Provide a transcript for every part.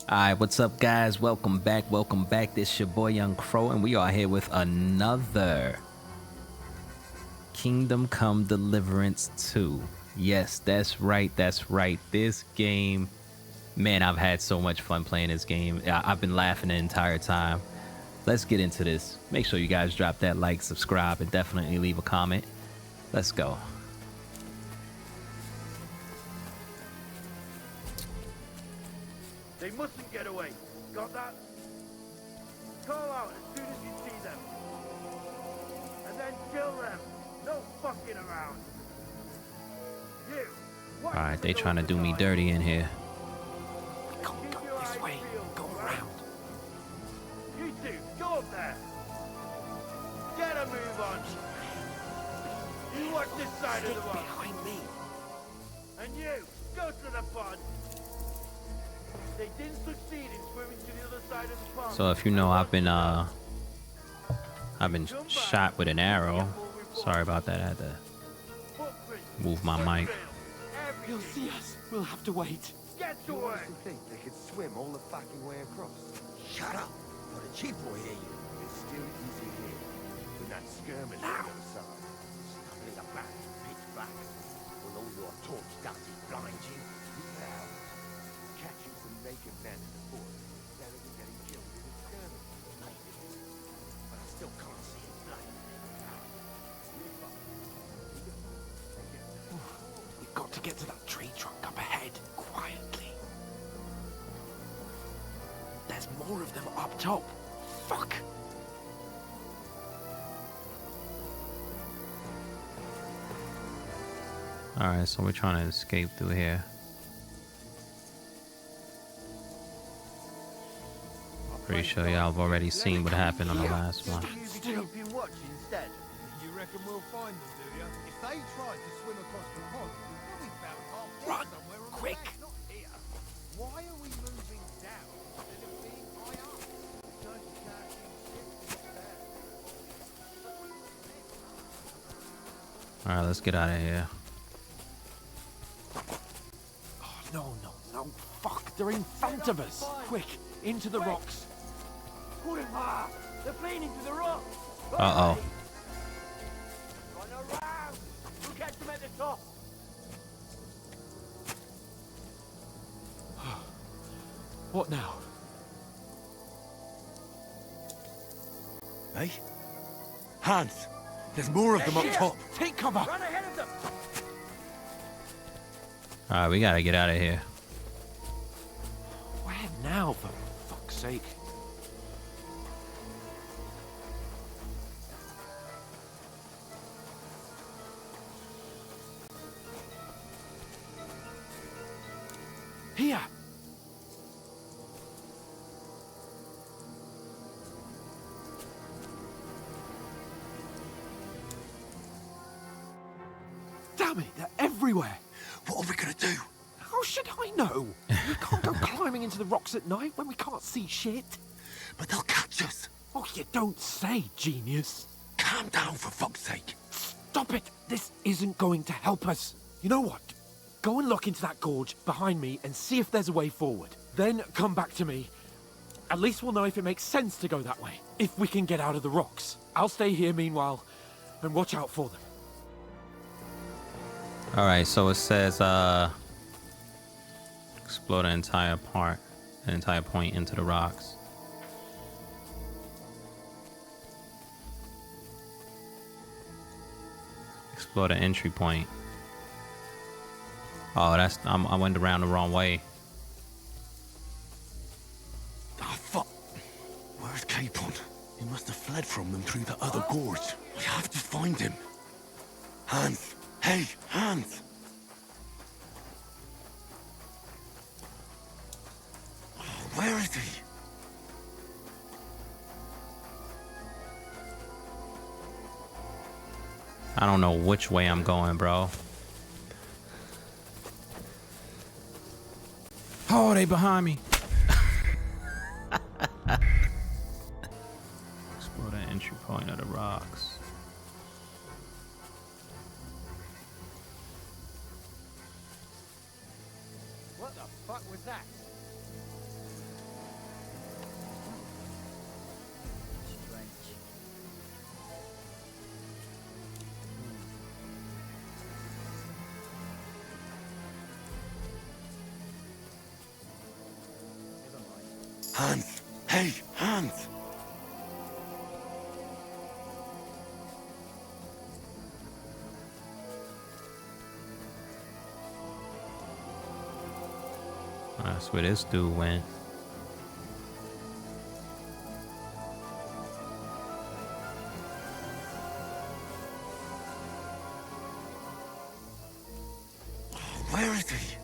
Alright, what's up, guys? Welcome back. Welcome back. This your boy Young Crow, and we are here with another Kingdom Come Deliverance 2. Yes, that's right. That's right. This game, man, I've had so much fun playing this game. I've been laughing the entire time. Let's get into this. Make sure you guys drop that like, subscribe, and definitely leave a comment. Let's go. They mustn't get away. Got that? Call out as soon as you see them. And then kill them. No fucking around. You. Alright, they trying to do me dirty in here. Can't go this way. Go around. You two, go up there. Get a move on. You watch this side of the rock. Behind me. And you, go to the pond. They didn't succeed in swimming to the other side of the pond. So if you know, I've been shot with an arrow. Sorry about that. I had to move my mic. You'll see us. We'll have to wait. Get to work. You think they could swim all the fucking way across? Shut up! What a cheap boy hear you. It's still easy here. With that skirmish on the other side. Stumbling about, pitch black. Will all your torch dusty blind you? Now, catching some naked men in the forest is better than getting killed in a skirmish. Maybe. But I still can't see it plain. We've got to get to that tree trunk up ahead, quietly. There's more of them up top. Fuck! Alright, so we're trying to escape through here. Pretty sure y'all have already seen what happened on the last one. You can watch instead. You reckon we'll find them, do you? If they tried to swim across the pond, they'll be found halfway Run, somewhere on quick. the way, not here. Why are we moving down instead of being high up? Because you can't see shit there. Alright, let's get out of here. Oh, no. Fuck, they're in front of us. Quick, into the rocks. Pull him hard. They're fleeing into the rock. Uh-oh. Run around. We'll catch them at the top. What now? Hey? Hans! There's more of them up top. Take cover. Run ahead of them. Alright, we gotta get out of here. Where now, for fuck's sake? Here! Damn it, they're everywhere! What are we gonna do? How should I know? We can't go climbing into the rocks at night when we can't see shit. But they'll catch us. Oh, you don't say, genius. Calm down for fuck's sake. Stop it! This isn't going to help us. You know what? Go and look into that gorge behind me and see if there's a way forward. Then come back to me. At least we'll know if it makes sense to go that way. If we can get out of the rocks. I'll stay here meanwhile and watch out for them. Alright, so it says explode an entire point into the rocks. Explore the entry point. Oh, I went around the wrong way. Oh, fuck. Where's Capon? He must have fled from them through the other gorge. We have to find him. Hans! Hey, Hans! Oh, where is he? I don't know which way I'm going, bro. Oh, they behind me. Explore the entry point of the rocks. fuck was that? Hans! Hey, Hans! That's where this dude went. Where is he?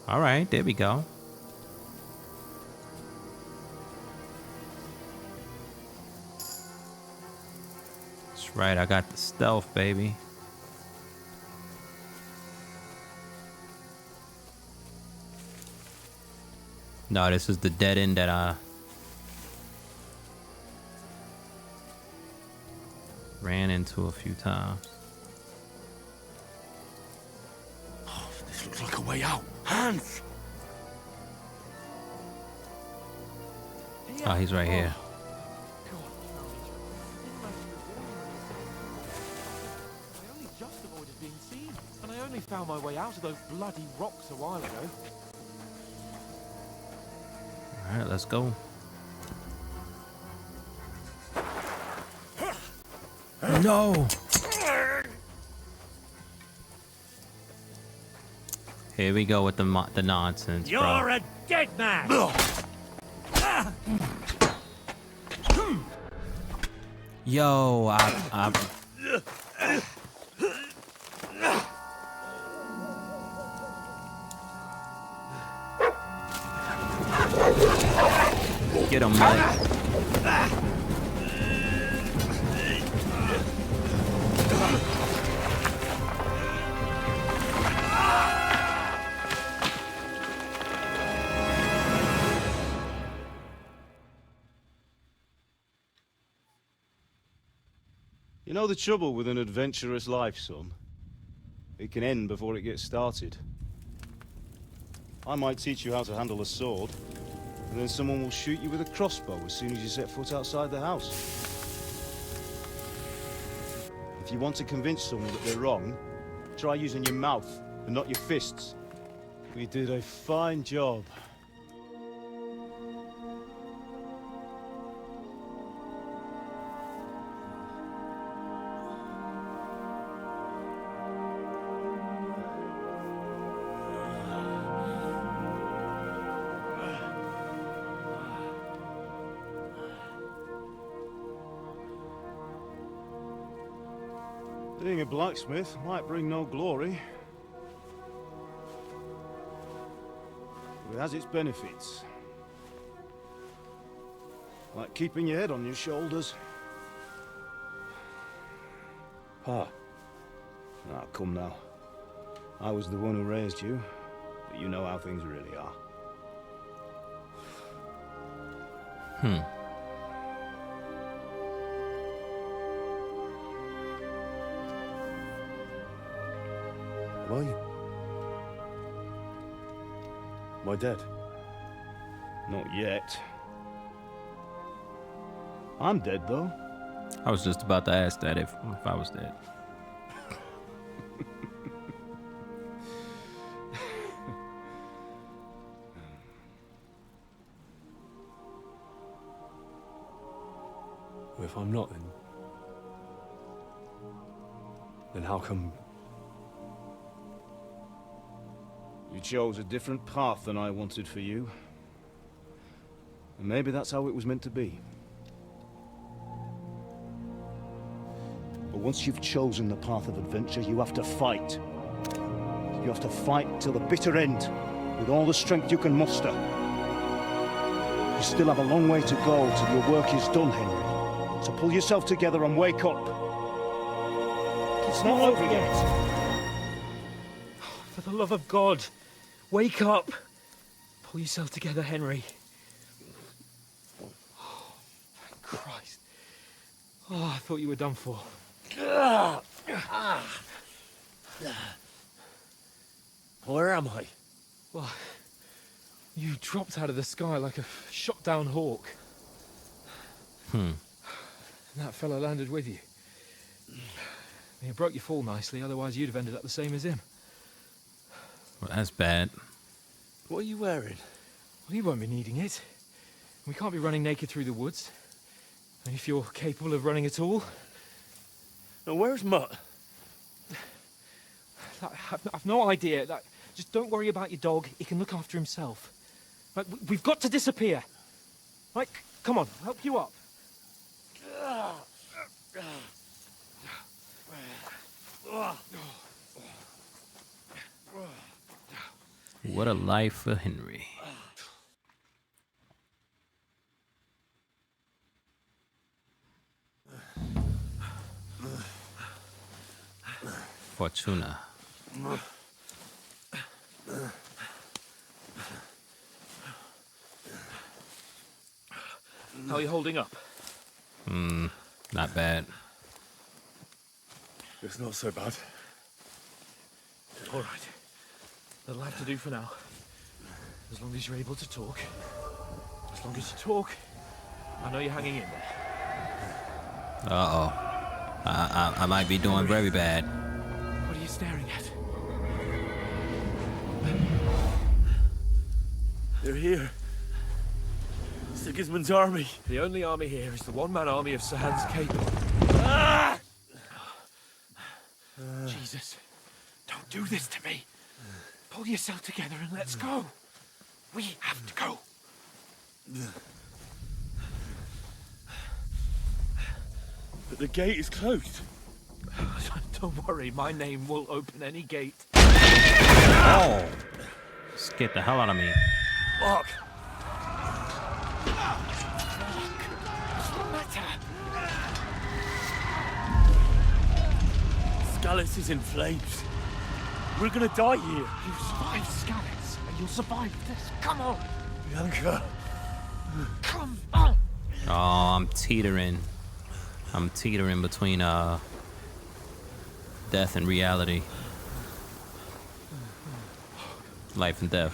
All right, there we go. That's right, I got the stealth, baby. No, this is the dead end that I ran into a few times. Oh, this looks like a way out. Hans! Oh, he's right here. I only just avoided being seen, and I only found my way out of those bloody rocks a while ago. All right, let's go. No. Here we go with the nonsense, bro. You're a dead man! Yo, I get him, man. You know the trouble with an adventurous life, son? It can end before it gets started. I might teach you how to handle a sword, and then someone will shoot you with a crossbow as soon as you set foot outside the house. If you want to convince someone that they're wrong, try using your mouth and not your fists. We did a fine job. Being a blacksmith might bring no glory, but it has its benefits. Like keeping your head on your shoulders. Pa. Ah, come now. I was the one who raised you, but you know how things really are. Am I? Am I dead? Not yet. I'm dead, though. I was just about to ask that if I was dead. Well, if I'm not, then how come? You chose a different path than I wanted for you. And maybe that's how it was meant to be. But once you've chosen the path of adventure, you have to fight. You have to fight till the bitter end, with all the strength you can muster. You still have a long way to go till your work is done, Henry. So pull yourself together and wake up. It's not over yet. For the love of God, wake up! Pull yourself together, Henry. Oh, thank Christ. Oh, I thought you were done for. Where am I? Well, You dropped out of the sky like a shot-down hawk. Hmm. And that fella landed with you. You broke your fall nicely, otherwise you'd have ended up the same as him. Well, that's bad. What are you wearing? Well, you won't be needing it. We can't be running naked through the woods. And if you're capable of running at all... Now, where's Mutt? I've no idea. Just don't worry about your dog. He can look after himself. We've got to disappear. Right, come on, I'll help you up. What a life for Henry. Fortuna. How are you holding up? Not bad. It's not so bad. All right. That'll have to do for now. As long as you're able to talk. As long as you talk, I know you're hanging in there. Uh-oh. I might be doing very bad. What are you staring at? They're here. Sigismund's army. The only army here is the one-man army of Sir Hans Capon. Jesus, don't do this to me. Pull yourself together and let's go. We have to go. But the gate is closed. Don't worry, my name will open any gate. Oh! Scared the hell out of me. Fuck! What's the matter? Scallis is in flames. We're gonna die here. You survived Scallis, and you'll survive this. Come on! Bianca. Come on! Oh, I'm teetering. I'm teetering between death and reality. Life and death.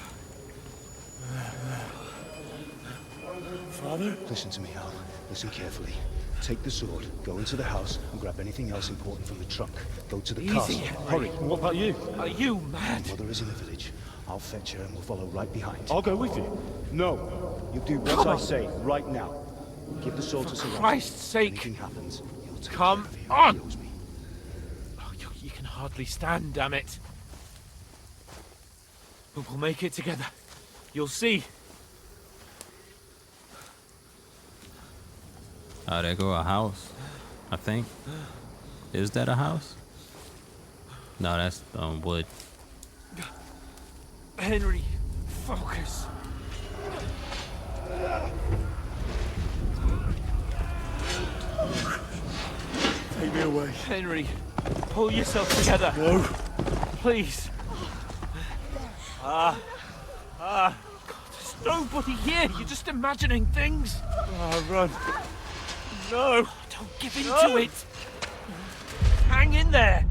Father? Listen to me, Al. Listen carefully. Take the sword, go into the house, and grab anything else important from the trunk. Go to the castle. Hurry. What about you? Are you mad? Mother is in the village. I'll fetch her and we'll follow right behind. I'll go with you. No! You do what I say, right now. Give the sword to Sir Hans. Christ's sake! Anything happens, he'll take Come care of you. on! He owes me. Oh, you can hardly stand, damn it. But we'll make it together. You'll see. Oh, there go a house, I think. Is that a house? No, that's wood. Henry, focus. Take me away. Henry, pull yourself together. No. Please. God, there's nobody here. You're just imagining things. Run. No. Don't give in to it. Hang in there.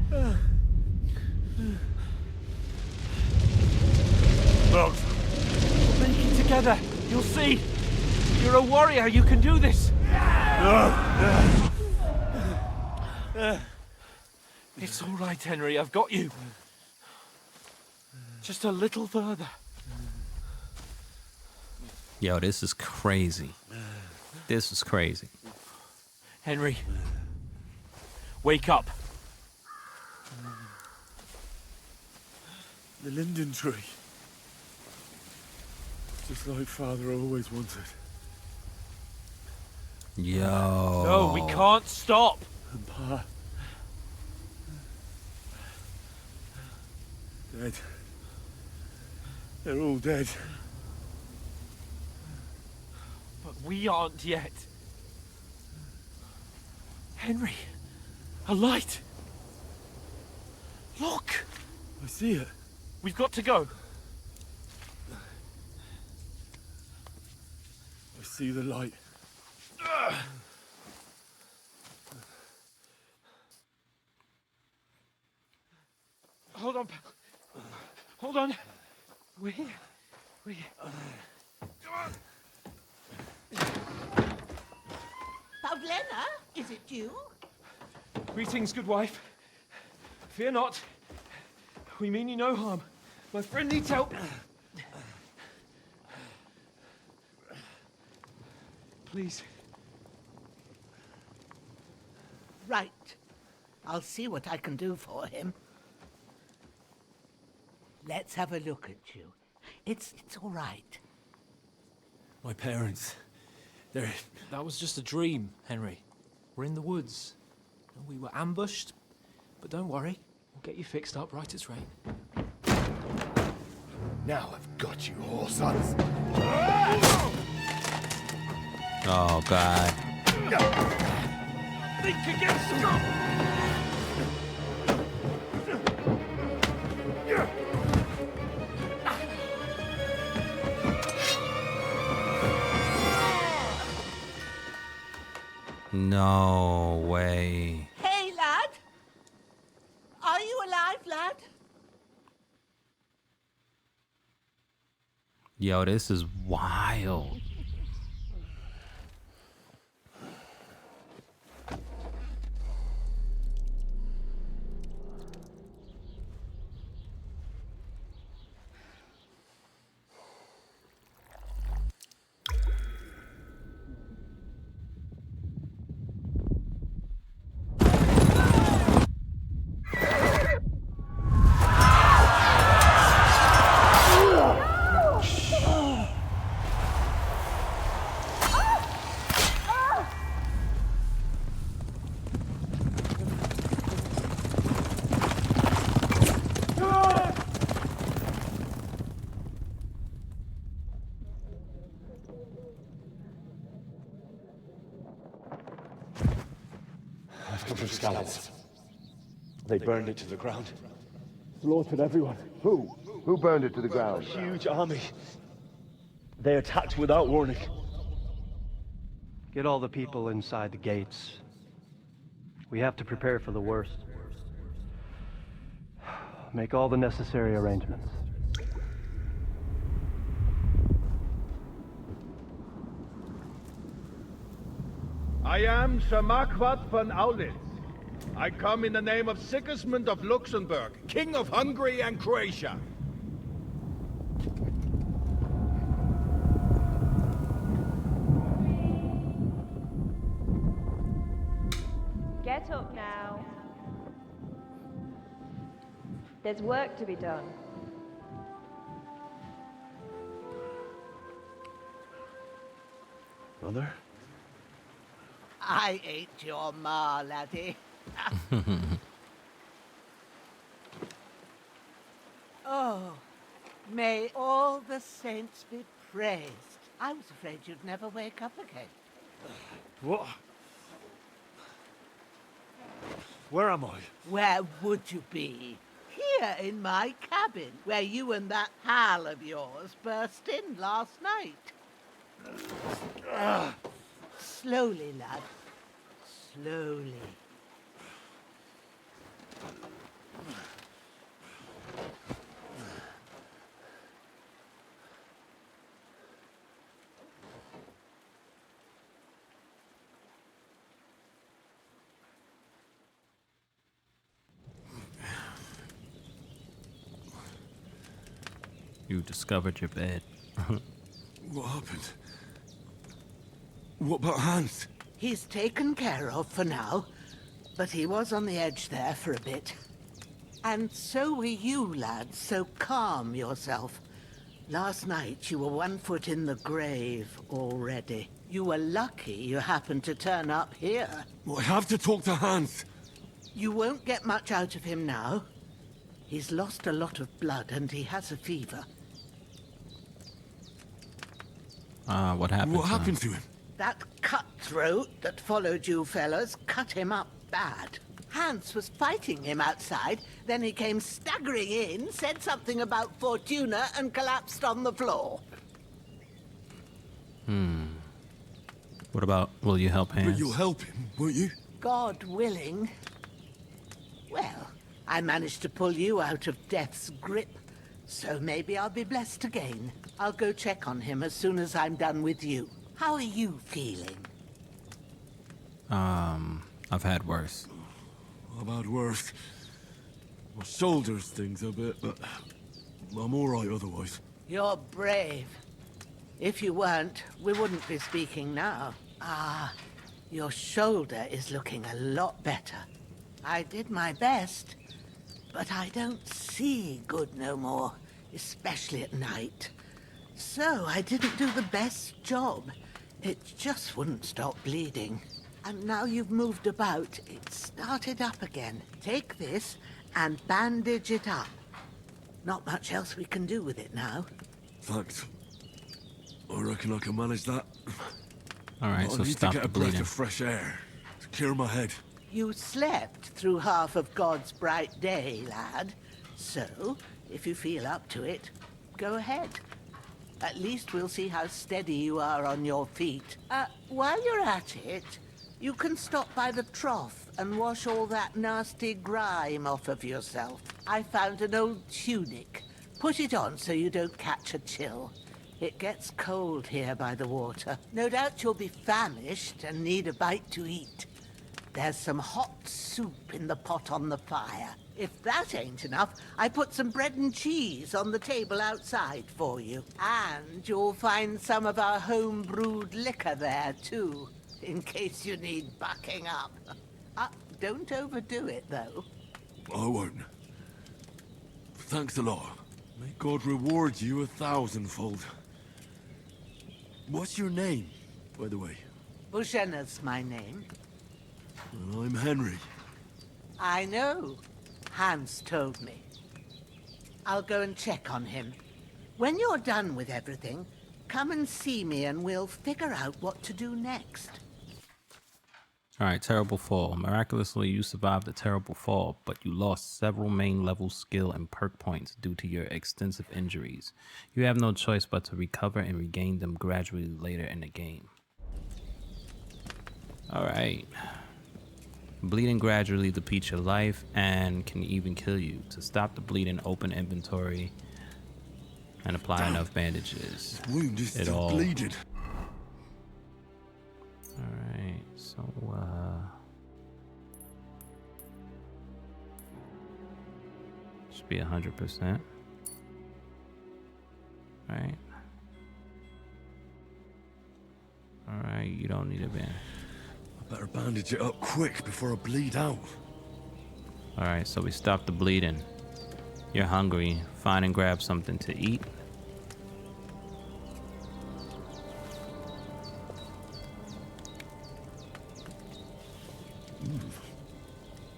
Look. Make it together. You'll see. You're a warrior. You can do this. No. It's all right, Henry. I've got you. Just a little further. Yo, this is crazy. This is crazy. Henry, wake up. The linden tree. Just like Father always wanted. Yo. No, we can't stop. And Pa. Dead. They're all dead. But we aren't yet. Henry, a light. Look, I see it. we've got to go. I see the light. Hold on, pal. Hold on. We're here. We're here. you? Greetings, good wife. Fear not. We mean you no harm. My friend needs help. Please. Right. I'll see what I can do for him. Let's have a look at you. It's all right. My parents. They're... That was just a dream, Henry. We're in the woods. We were ambushed, but don't worry. We'll get you fixed up right as rain. Now I've got you, whore sons. Oh, God. Think against Scott! No way. Hey, lad! Are you alive, lad? Yo, this is wild. I've come from Scallops. They burned it to the ground. Slaughtered everyone. Who? Who burned it to the ground? Huge army. They attacked without warning. Get all the people inside the gates. We have to prepare for the worst. Make all the necessary arrangements. I am Sir Marquardt von Aulitz. I come in the name of Sigismund of Luxembourg, King of Hungary and Croatia. Get up now. There's work to be done. Mother? I ain't your ma, laddie. Oh, may all the saints be praised. I was afraid you'd never wake up again. What? Where am I? Where would you be? Here in my cabin, where you and that pal of yours burst in last night. Slowly, lad. Slowly. You discovered your bed. What happened? What about Hans? He's taken care of for now, but he was on the edge there for a bit. And so were you, lad, so calm yourself. Last night you were 1 foot in the grave already. You were lucky you happened to turn up here. Well, I have to talk to Hans. You won't get much out of him now. He's lost a lot of blood and he has a fever. What happened? What happened to him? That cutthroat that followed you fellas cut him up bad. Hans was fighting him outside, then he came staggering in, said something about Fortuna and collapsed on the floor. What about, will you help Hans? But you'll help him, won't you? God willing. Well, I managed to pull you out of death's grip, so maybe I'll be blessed again. I'll go check on him as soon as I'm done with you. How are you feeling? I've had worse. I've had worse. My shoulders stings a bit, but I'm alright otherwise. You're brave. If you weren't, we wouldn't be speaking now. Ah, your shoulder is looking a lot better. I did my best, but I don't see good no more, especially at night. So I didn't do the best job. It just wouldn't stop bleeding. And now you've moved about, it started up again. Take this and bandage it up. Not much else we can do with it now. Thanks. I reckon I can manage that. Alright, But so I need stop to the get a breath bleeding. of fresh air to clear my head. You slept through half of God's bright day, lad. So, if you feel up to it, go ahead. At least we'll see how steady you are on your feet. While you're at it, you can stop by the trough and wash all that nasty grime off of yourself. I found an old tunic. Put it on so you don't catch a chill. It gets cold here by the water. No doubt you'll be famished and need a bite to eat. There's some hot soup in the pot on the fire. If that ain't enough, I put some bread and cheese on the table outside for you. And you'll find some of our home-brewed liquor there, too, in case you need bucking up. Don't overdo it, though. I won't. Thanks a lot. May God reward you 1,000-fold. What's your name, by the way? Bushena's my name. Well, I'm Henry. I know. Hans told me. I'll go and check on him. When you're done with everything, come and see me and we'll figure out what to do next. Alright, terrible fall. Miraculously, you survived the terrible fall, but you lost several main level skill and perk points due to your extensive injuries. You have no choice but to recover and regain them gradually later in the game. Alright. Bleeding gradually depletes your life and can even kill you. To stop the bleeding, open inventory and apply enough bandages. Wound is It still all- bleeding. Alright, so should be 100%. Right. Alright, you don't need a band. I better bandage it up quick before I bleed out. Alright, so we stop the bleeding. You're hungry. Find and grab something to eat.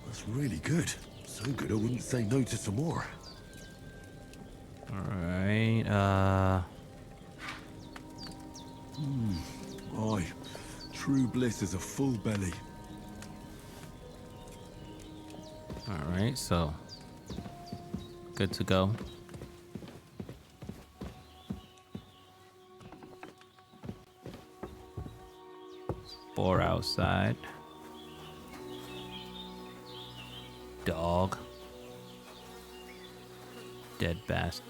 That's really good. So good I wouldn't say no to some more. Alright, Aye. True bliss is a full belly. alright, so good to go. Boar outside. Dog. Dead bastard.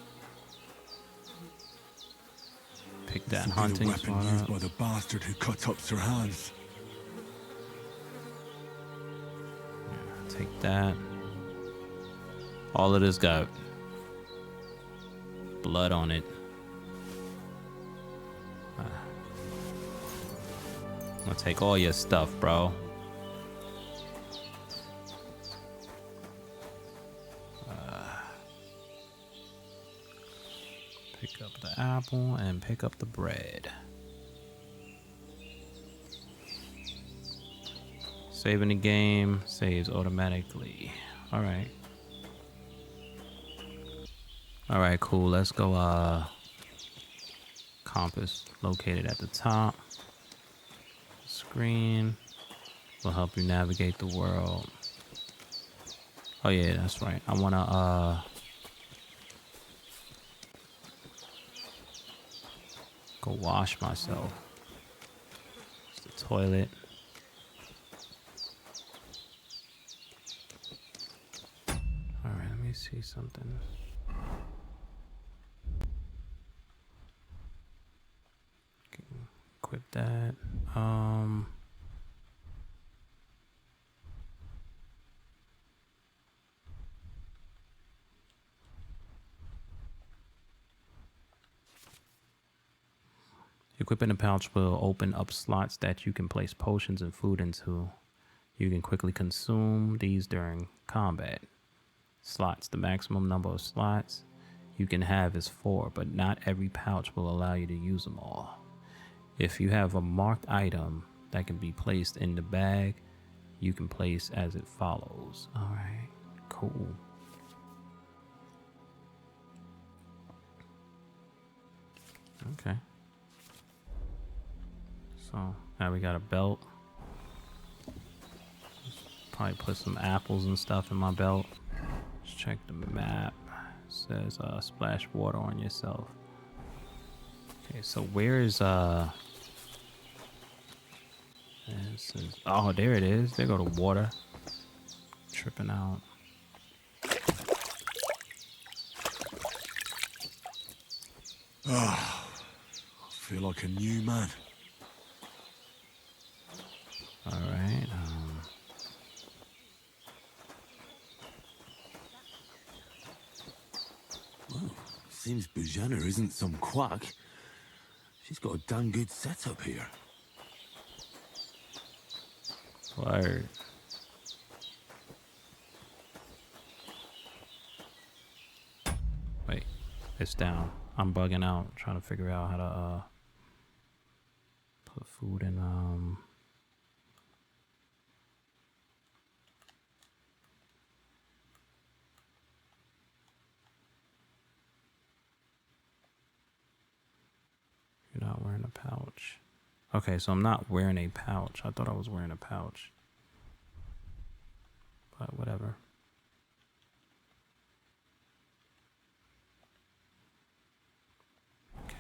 Pick that This will be the hunting weapon spot used up. by the bastard who cut up Sir Hans. Take that. All of this got blood on it. I'll take all your stuff, bro. Pick up the apple and pick up the bread. Saving the game, saves automatically. Alright. Alright, cool. Let's go, compass located at the top. Screen will help you navigate the world. Oh yeah, that's right. I wanna, go wash myself. It's the toilet. Alright, let me see something. Equip that. Equipping a pouch will open up slots that you can place potions and food into. You can quickly consume these during combat. Slots. The maximum number of slots you can have is 4, but not every pouch will allow you to use them all. If you have a marked item that can be placed in the bag, you can place as it follows. All right, cool. Okay. So now we got a belt. Probably put some apples and stuff in my belt. Let's check the map. It says splash water on yourself. Okay, so where is this is, oh, there it is. There go the water. Tripping out. Ah, I feel like a new man. All right. Well, seems Bujana isn't some quack. She's got a damn good setup here. Word. Wait, it's down. I'm bugging out, trying to figure out how to put food in You're not wearing a pouch. Okay, so I'm not wearing a pouch. I thought I was wearing a pouch. But whatever. Okay.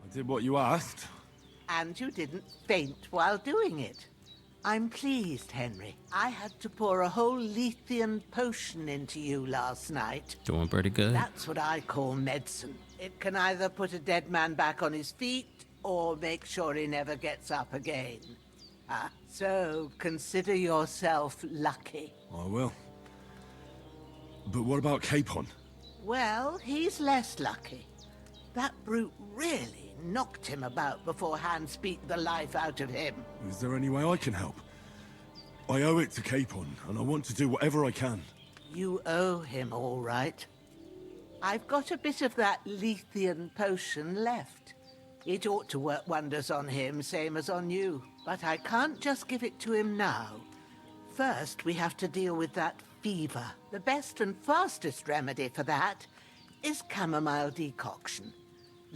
I did what you asked. And you didn't faint while doing it. I'm pleased, Henry. I had to pour a whole Lethean potion into you last night. Doing pretty good. That's what I call medicine. It can either put a dead man back on his feet or make sure he never gets up again. So consider yourself lucky. I will. But what about Capon? Well, he's less lucky. That brute really knocked him about before Hans beat the life out of him. Is there any way I can help? I owe it to Capon, and I want to do whatever I can. You owe him, all right. I've got a bit of that Lethean potion left. It ought to work wonders on him, same as on you. But I can't just give it to him now. First, we have to deal with that fever. The best and fastest remedy for that is chamomile decoction.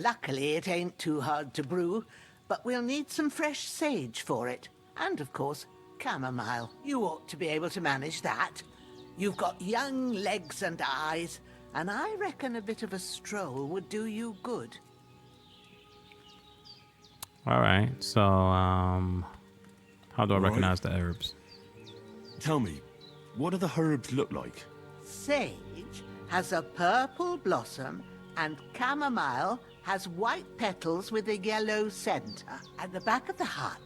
Luckily, it ain't too hard to brew, but we'll need some fresh sage for it. And, of course, chamomile. You ought to be able to manage that. You've got young legs and eyes, and I reckon a bit of a stroll would do you good. All right, so, how do I recognize the herbs? Tell me, what do the herbs look like? Sage has a purple blossom, and chamomile has white petals with a yellow center. At the back of the hut,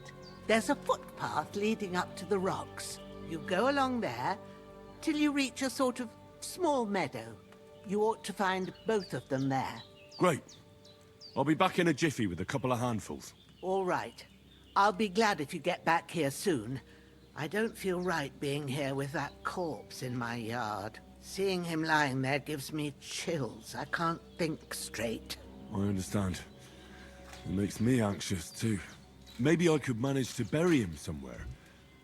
there's a footpath leading up to the rocks. You go along there till you reach a sort of small meadow. You ought to find both of them there. Great. I'll be back in a jiffy with a couple of handfuls. All right. I'll be glad if you get back here soon. I don't feel right being here with that corpse in my yard. Seeing him lying there gives me chills. I can't think straight. I understand. It makes me anxious, too. Maybe I could manage to bury him somewhere.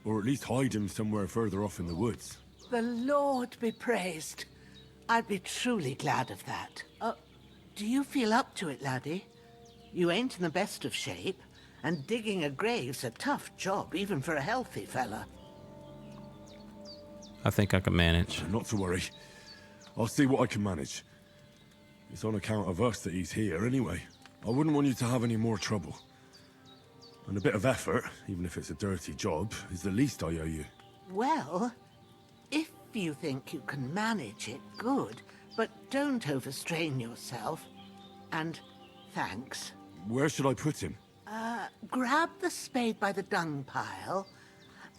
Or at least hide him somewhere further off in the woods. The Lord be praised. I'd be truly glad of that. Do you feel up to it, laddie? You ain't in the best of shape, and digging a grave's a tough job, even for a healthy fella. I think I can manage. Not to worry. I'll see what I can manage. It's on account of us that he's here anyway. I wouldn't want you to have any more trouble. And a bit of effort, even if it's a dirty job, is the least I owe you. Well, if you think you can manage it, good. But don't overstrain yourself. And thanks. Where should I put him? Grab the spade by the dung pile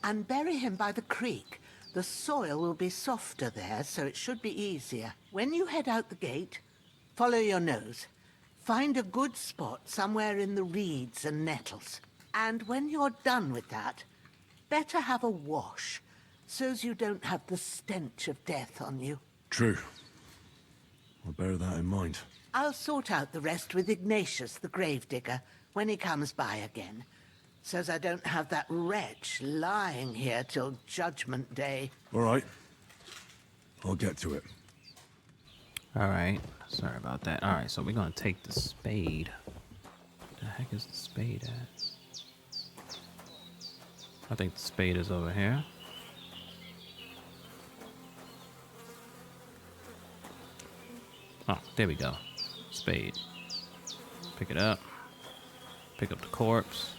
and bury him by the creek, The soil will be softer there, so it should be easier. When you head out the gate, follow your nose. Find a good spot somewhere in the reeds and nettles. And when you're done with that, better have a wash, so's you don't have the stench of death on you. True. I'll bear that in mind. I'll sort out the rest with Ignatius, the gravedigger, when he comes by again, so's I don't have that wretch lying here till Judgment Day. All right. I'll get to it. All right. Sorry about that. All right, so we're gonna take the spade. Where the heck is the spade at? I think the spade is over here. Oh, there we go. Spade. Pick it up. Pick up the corpse.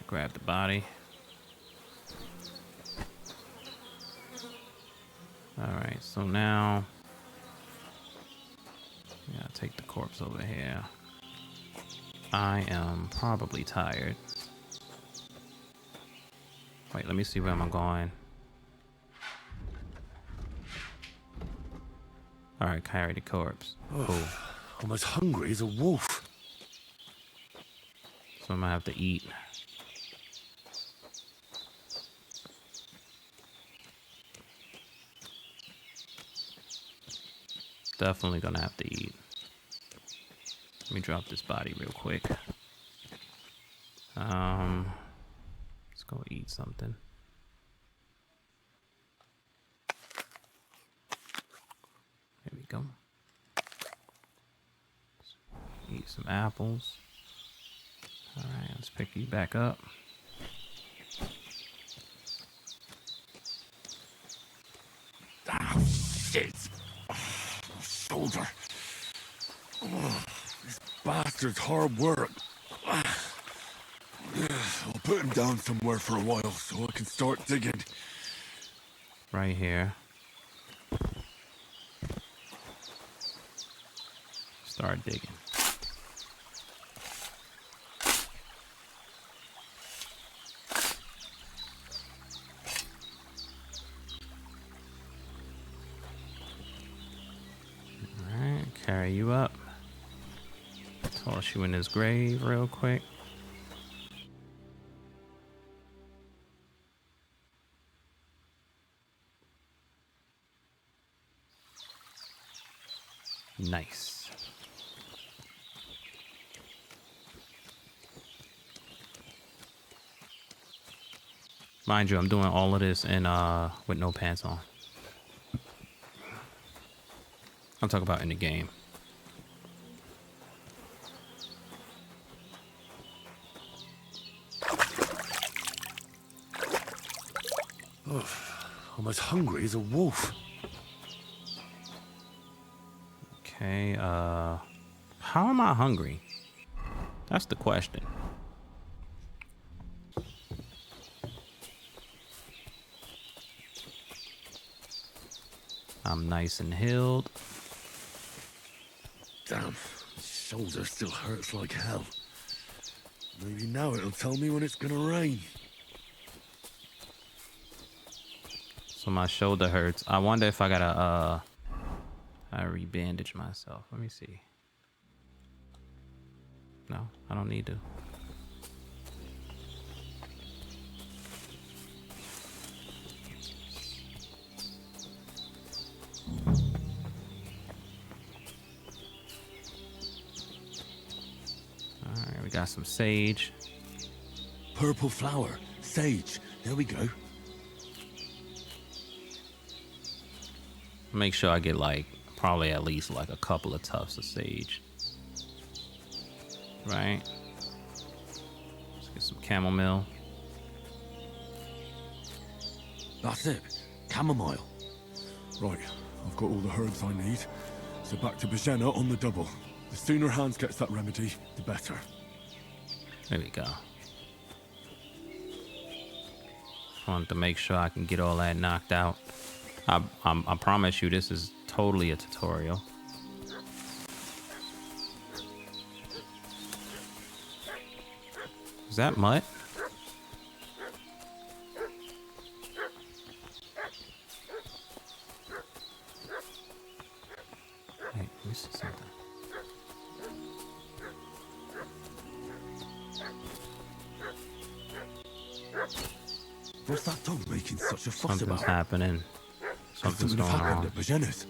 Grab the body. Alright, so now yeah, take the corpse over here. I am probably tired. Wait, let me see where I'm going. Alright, carry the corpse. Cool. I'm as hungry as a wolf. So I'm gonna have to eat. Definitely gonna have to eat. Let me drop this body real quick. Let's go eat something. There we go. Eat some apples. All right, let's pick you back up. Ah, shit. My shoulder. This bastard's hard work. I'll put him down somewhere for a while so I can start digging. Right here. Start digging. Alright, carry you up. Toss you in his grave real quick. Nice. Mind you, I'm doing all of this in with no pants on. I'm talking about in the game. I'm as hungry as a wolf. Okay, how am I hungry? That's the question. I'm nice and healed. Damn, my shoulder still hurts like hell. Maybe now it'll tell me when it's gonna rain. So my shoulder hurts. I wonder if I gotta I re-bandage myself. Let me see. No, I don't need to. Alright, we got some sage. Purple flower, sage. There we go. Make sure I get like probably at least like a couple of tufts of sage. Right. Let's get some chamomile. That's it. Chamomile. Right, I've got all the herbs I need. So back to Bajena on the double. The sooner Hans gets that remedy, the better. There we go. Want to make sure I can get all that knocked out. I promise you this is totally a tutorial. Is that mutt? What's that dog making such a fuss Something's about? happening. Something's going happened on. at Bajena's.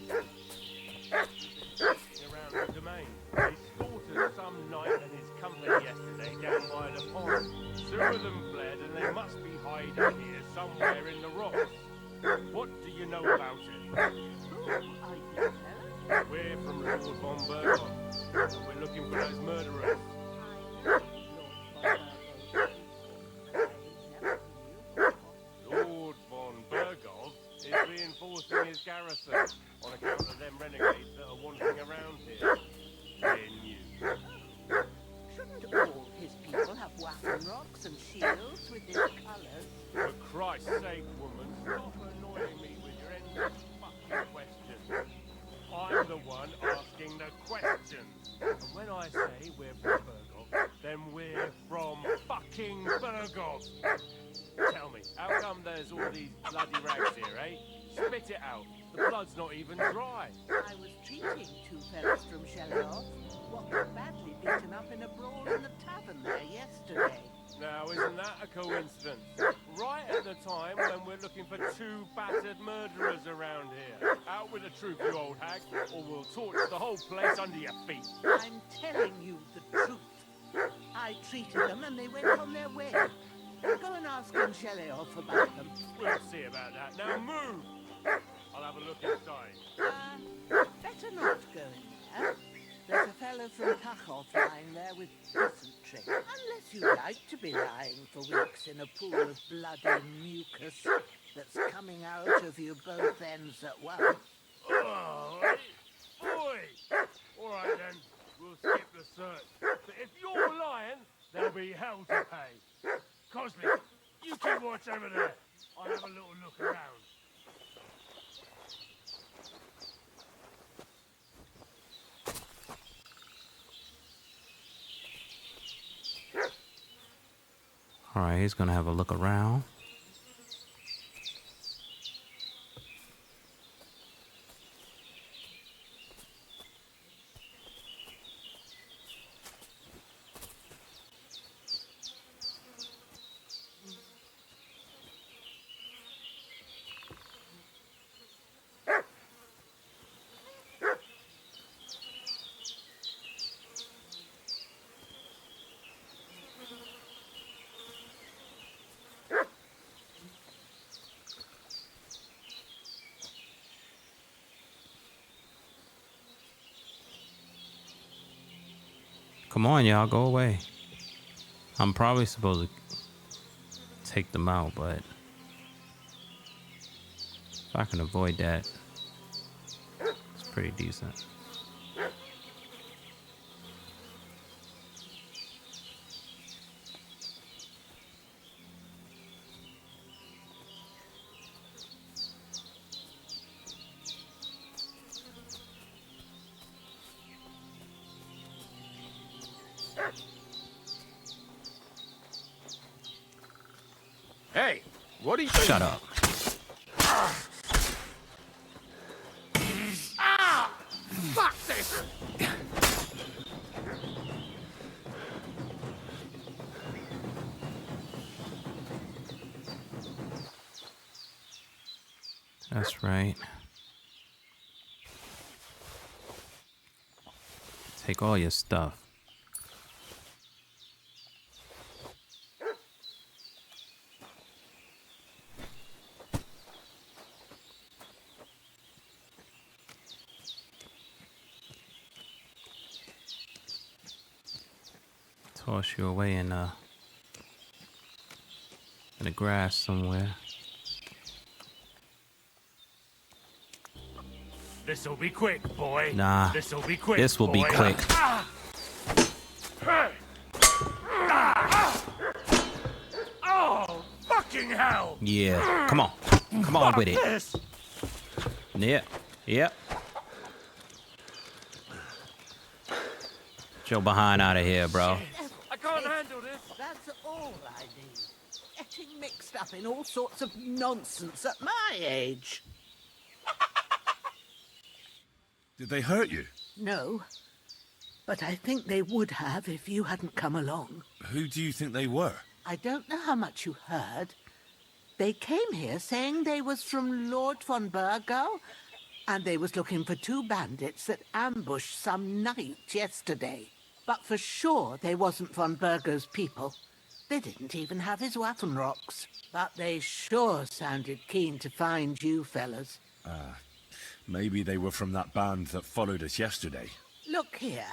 Around the domain. They slaughtered some knight and his company yesterday down by the pond. Two of them fled and they must be hiding here somewhere in the rocks. What do you know about it? We're from Lord von Bergow. We're looking for those murderers. Lord von Bergow is reinforcing his garrison on account of them renegades that are wandering around here. They're new. Shouldn't all his people have waffen rocks and shields with his colours? For Christ's sake, woman, stop annoying me with your endless fucking questions. I'm the one asking the questions. And when I say we're from Bergow, then we're from fucking Bergow. Tell me, how come there's all these bloody rags here, eh? Spit it out. The blood's not even dry. I was treating two fellas from Shelloff, what were badly beaten up in a brawl in the tavern there yesterday. Now, isn't that a coincidence? Right at the time when we're looking for two battered murderers around here. Out with the truth, you old hag, or we'll torch the whole place under your feet. I'm telling you the truth. I treated them and they went on their way. Go and ask Shelloff about them. We'll see about that. Now move! I'll have a look inside. Better not go in there. There's a fellow from Tachov lying there with dysentery. Unless you like to be lying for weeks in a pool of bloody mucus that's coming out of you both ends at once. Oh, boy! All right then, we'll skip the search. But if you're lying, there'll be hell to pay. Cosby, you keep watch over there. I'll have a little look around. All right, he's gonna have a look around. Come on, y'all, go away. I'm probably supposed to take them out, but if I can avoid that, it's pretty decent. Hey, what are you... Shut up. Fuck this! That's right. Take all your stuff. Toss you away in the grass somewhere. This'll be quick, boy. Nah. This'll be quick. This will be boy. quick. Oh, fucking hell! Yeah. Come on. Come on with it. This. Yep. Yep. Get your behind out of here, bro. I can't handle this. That's all I need. Getting mixed up in all sorts of nonsense at my age. Did they hurt you? No, but I think they would have if you hadn't come along. Who do you think they were? I don't know how much you heard, They came here saying they was from Lord von Bergow, and they was looking for 2 bandits that ambushed some knight yesterday. But for sure they wasn't von Bergow's people. They didn't even have his Waffenrocks. But they sure sounded keen to find you fellas. Maybe they were from that band that followed us yesterday. Look here.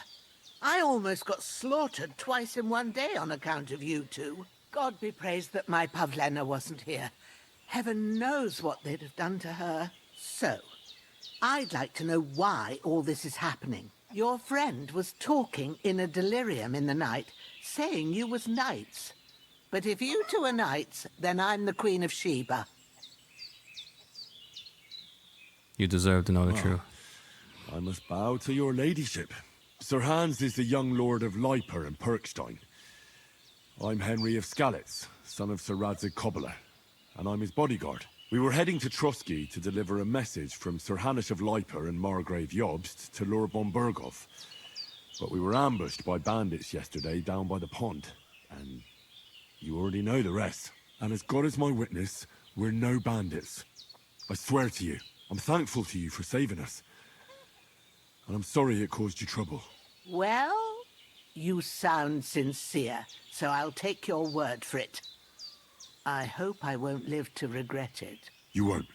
I almost got slaughtered twice in one day on account of you two. God be praised that my Pavlena wasn't here. Heaven knows what they'd have done to her. So, I'd like to know why all this is happening. Your friend was talking in a delirium in the night, saying you was knights. But if you two are knights, then I'm the Queen of Sheba. You deserve to know the truth. I must bow to your ladyship. Sir Hans is the young lord of Leiper and Perkstein. I'm Henry of Skalitz, son of Sir Radzig Cobbler, and I'm his bodyguard. We were heading to Trosky to deliver a message from Sir Hanish of Leiper and Margrave Jobst to Lord von Bergow. But we were ambushed by bandits yesterday down by the pond, and you already know the rest. And as God is my witness, we're no bandits. I swear to you, I'm thankful to you for saving us. And I'm sorry it caused you trouble. Well, you sound sincere, so I'll take your word for it. I hope I won't live to regret it. You won't.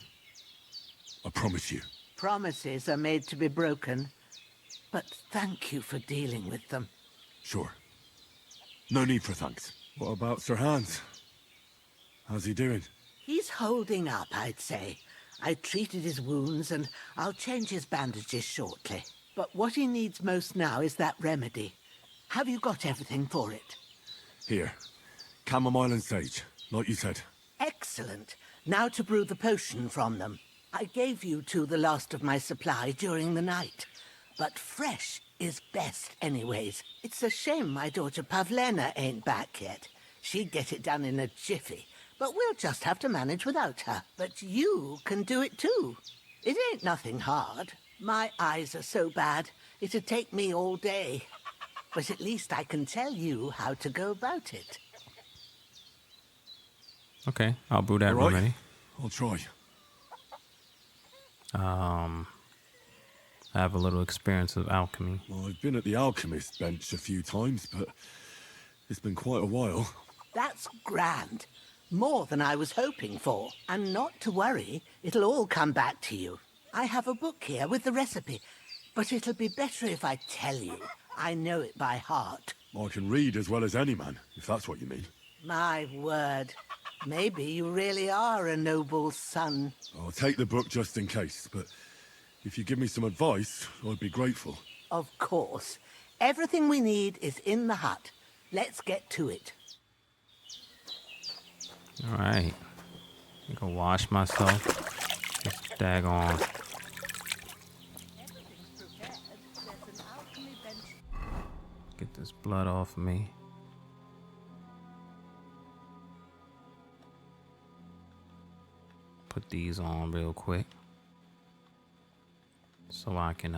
I promise you. Promises are made to be broken, but thank you for dealing with them. Sure. No need for thanks. What about Sir Hans? How's he doing? He's holding up, I'd say. I treated his wounds, and I'll change his bandages shortly. But what he needs most now is that remedy. Have you got everything for it? Here. Chamomile and sage, like you said. Excellent. Now to brew the potion from them. I gave you two the last of my supply during the night. But fresh is best anyways. It's a shame my daughter Pavlena ain't back yet. She'd get it done in a jiffy. But we'll just have to manage without her. But you can do it too. It ain't nothing hard. My eyes are so bad, it'd take me all day. But at least I can tell you how to go about it. Okay, I'll brew that All right. remedy. I'll try. I have a little experience of alchemy. Well, I've been at the alchemist bench a few times, but it's been quite a while. That's grand. More than I was hoping for. And not to worry, it'll all come back to you. I have a book here with the recipe, but it'll be better if I tell you. I know it by heart. I can read as well as any man, if that's what you mean. My word. Maybe you really are a noble son. I'll take the book just in case, but if you give me some advice, I'd be grateful. Of course. Everything we need is in the hut. Let's get to it. All right. I'm gonna wash myself. Just daggone. Get this blood off me. Put these on real quick so I can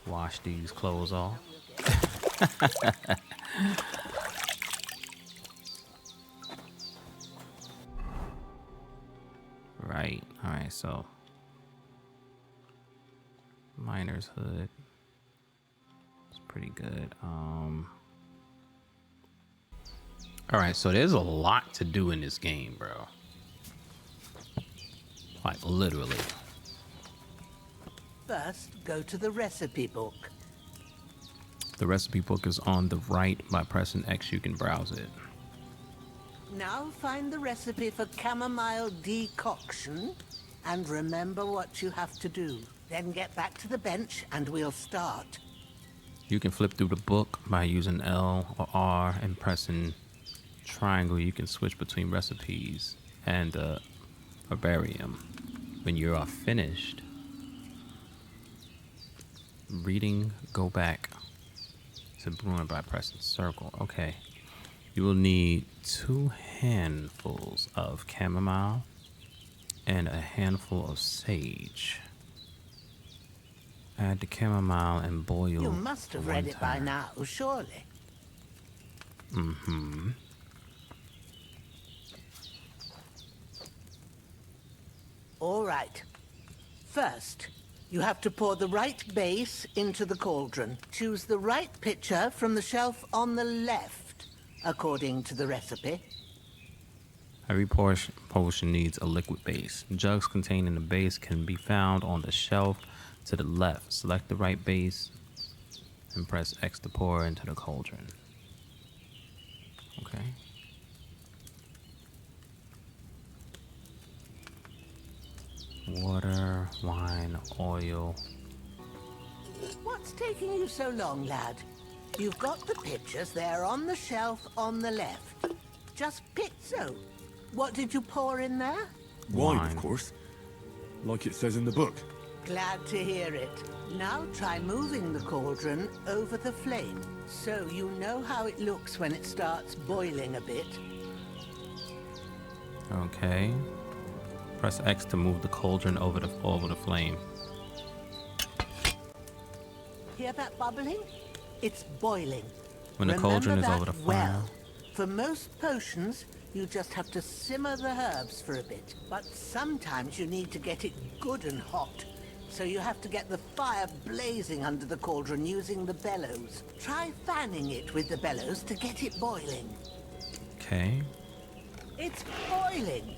wash these clothes off. Right. All right. So miner's hood. It's pretty good. All right. So there's a lot to do in this game, bro. Like literally. First, go to the recipe book. The recipe book is on the right. By pressing X, you can browse it. Now find the recipe for chamomile decoction and remember what you have to do. Then get back to the bench and we'll start. You can flip through the book by using L or R and pressing triangle. You can switch between recipes and herbarium. When you are finished reading, go back to brewing by pressing circle. Okay. You will need 2 handfuls of chamomile and a handful of sage. Add the chamomile and boil. You must have read it by now, surely. Mm-hmm. All right. First, you have to pour the right base into the cauldron. Choose the right pitcher from the shelf on the left, according to the recipe. Every potion needs a liquid base. Jugs containing the base can be found on the shelf to the left. Select the right base and press X to pour into the cauldron. Okay. Water, wine, oil. What's taking you so long, lad? You've got the pitchers there on the shelf on the left. Just pick so. What did you pour in there? Wine, of course. Like it says in the book. Glad to hear it. Now try moving the cauldron over the flame, so you know how it looks when it starts boiling a bit. Okay. Press X to move the cauldron over the flame. Hear that bubbling? It's boiling. When the cauldron is over the fire. Well, for most potions, you just have to simmer the herbs for a bit. But sometimes you need to get it good and hot. So you have to get the fire blazing under the cauldron using the bellows. Try fanning it with the bellows to get it boiling. Okay. It's boiling.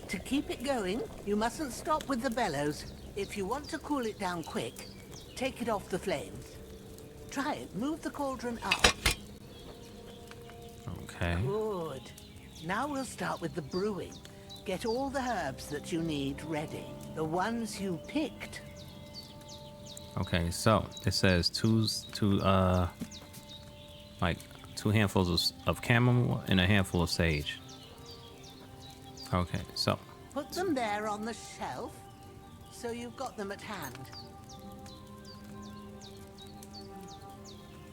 To keep it going, you mustn't stop with the bellows. If you want to cool it down quick, take it off the flames. Try it. Move the cauldron up. Okay. Good. Now we'll start with the brewing. Get all the herbs that you need ready. The ones you picked. Okay, so it says two handfuls of chamomile and a handful of sage. Okay, so Put them there on the shelf, so you've got them at hand.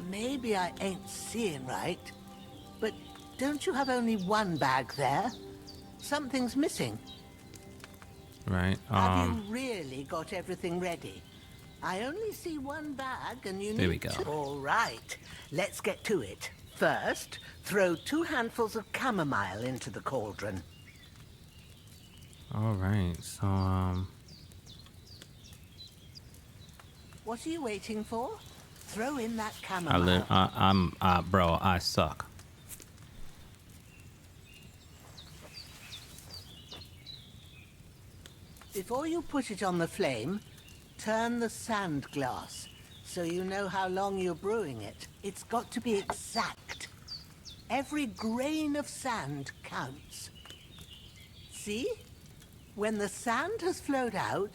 Maybe I ain't seeing right, but don't you have only one bag there? Something's missing. right. Have you really got everything ready? I only see one bag and you need There we go. All right, let's get to it. First, throw 2 handfuls of chamomile into the cauldron. All right. So What are you waiting for? Throw in that chamomile. bro, I suck. Before you put it on the flame, turn the sand glass so you know how long you're brewing it. It's got to be exact. Every grain of sand counts. See? When the sand has flowed out,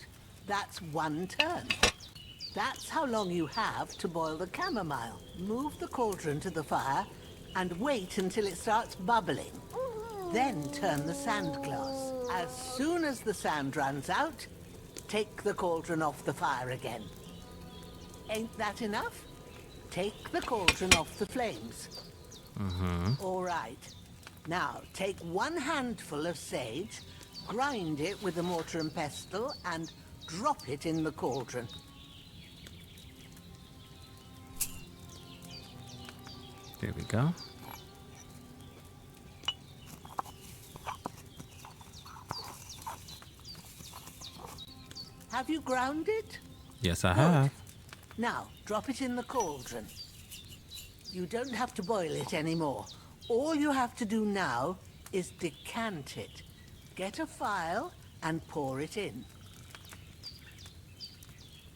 that's 1 turn. That's how long you have to boil the chamomile. Move the cauldron to the fire and wait until it starts bubbling. Then turn the sand glass. As soon as the sand runs out, take the cauldron off the fire again. Ain't that enough? Take the cauldron off the flames. All right. Now, take 1 handful of sage, grind it with a mortar and pestle, and drop it in the cauldron. There we go. Have you ground it? Yes, I have. Now, drop it in the cauldron. You don't have to boil it anymore. All you have to do now is decant it. Get a phial and pour it in.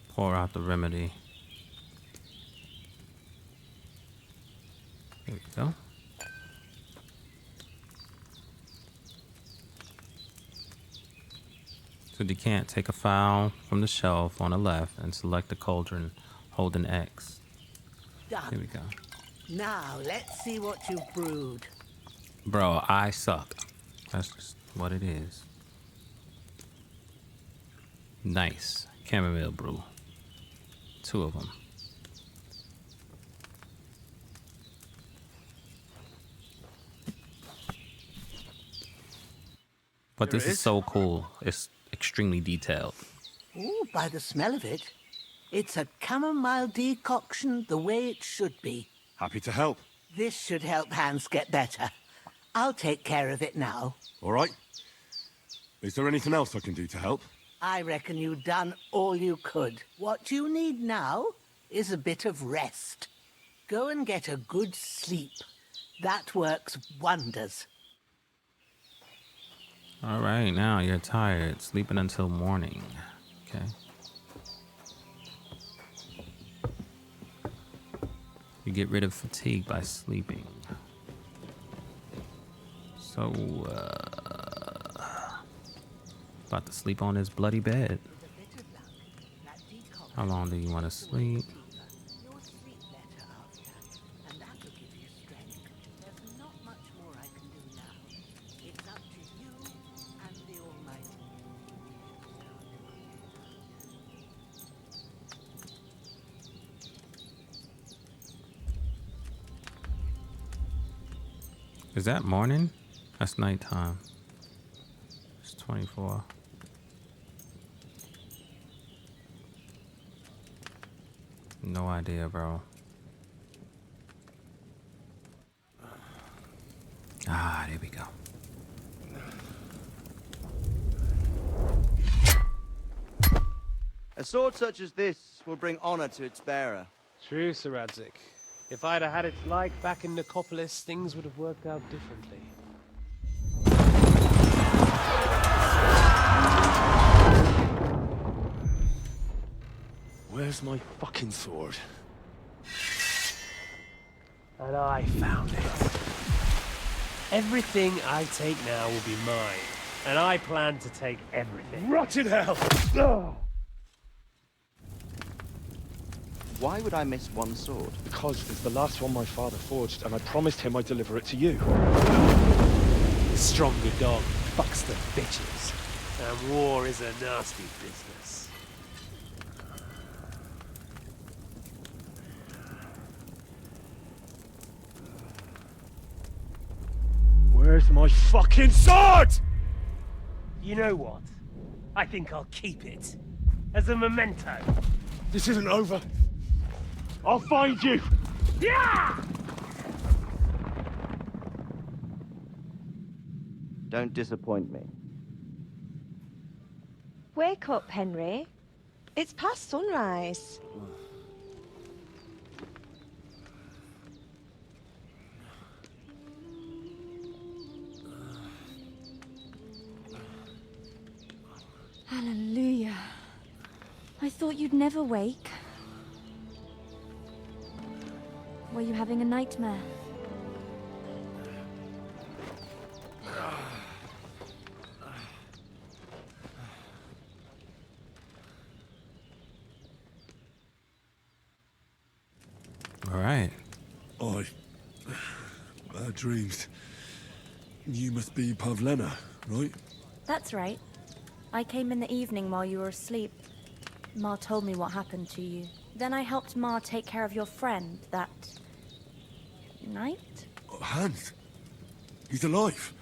Pour out the remedy. There we go. To decant, take a phial from the shelf on the left and select the cauldron, hold an X. Done. There we go. Now, let's see what you've brewed. Bro, I suck. That's just what it is. Nice. Chamomile brew. 2 of them. But this is so cool. It's extremely detailed. Ooh, by the smell of it, it's a chamomile decoction the way it should be. Happy to help. This should help Hans get better. I'll take care of it now. All right. Is there anything else I can do to help? I reckon you've done all you could. What you need now is a bit of rest. Go and get a good sleep. That works wonders. All right, now you're tired. Sleeping until morning. Okay. You get rid of fatigue by sleeping. So, about to sleep on this bloody bed. How long do you want to sleep? You'll sleep better after, and that'll give you strength. There's not much more I can do now. It's up to you and the Almighty. Is that morning? That's nighttime. It's 24. No idea, bro. Ah, there we go. A sword such as this will bring honor to its bearer. True, Sir Radzig. If I'd have had it like back in Nicopolis, things would have worked out differently. Where's my fucking sword? And I found it. Everything I take now will be mine, and I plan to take everything. Rotted hell! Why would I miss one sword? Because it's the last one my father forged, and I promised him I'd deliver it to you. The stronger dog fucks the bitches, and war is a nasty business. Where's my fucking sword? You know what? I think I'll keep it. As a memento. This isn't over. I'll find you! Yeah! Don't disappoint me. Wake up, Henry. It's past sunrise. Hallelujah. I thought you'd never wake. Were you having a nightmare? All right. Bad dreams. You must be Pavlena, right? That's right. I came in the evening while you were asleep. Ma told me what happened to you. Then I helped Ma take care of your friend that night? Hans? He's alive.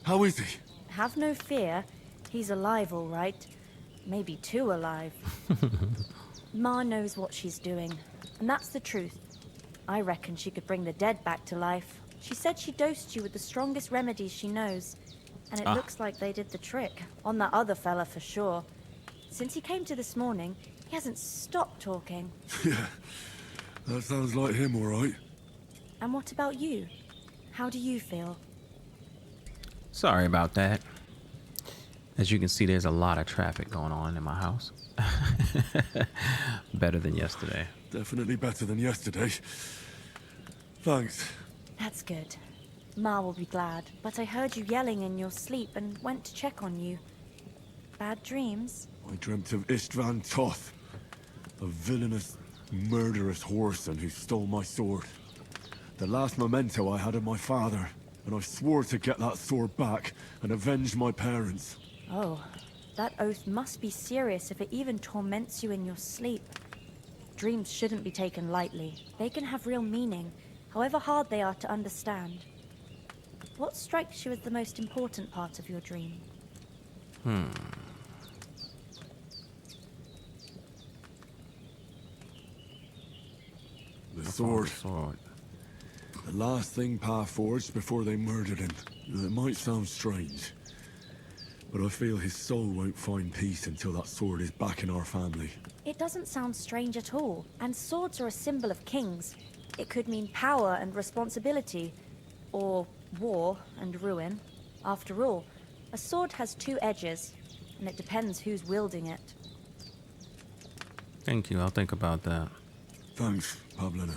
How is he? Have no fear. He's alive, all right. Maybe too alive. Ma knows what she's doing, and that's the truth. I reckon she could bring the dead back to life. She said she dosed you with the strongest remedies she knows, and it looks like they did the trick. On that other fella for sure. Since he came to this morning, he hasn't stopped talking. Yeah, that sounds like him, all right. And what about you? How do you feel? Sorry about that. As you can see, there's a lot of traffic going on in my house. Better than yesterday. Definitely better than yesterday. Thanks. That's good. Ma will be glad, but I heard you yelling in your sleep and went to check on you. Bad dreams? I dreamt of Istvan Toth, a villainous, murderous whoreson who stole my sword. The last memento I had of my father, and I swore to get that sword back and avenge my parents. Oh, that oath must be serious if it even torments you in your sleep. Dreams shouldn't be taken lightly. They can have real meaning, however hard they are to understand. What strikes you as the most important part of your dream? The sword. The last thing Pa forged before they murdered him. It might sound strange, but I feel his soul won't find peace until that sword is back in our family. It doesn't sound strange at all, and swords are a symbol of kings. It could mean power and responsibility, or war and ruin. After all, a sword has two edges, and it depends who's wielding it. Thank you, I'll think about that. Thanks, Pavlina.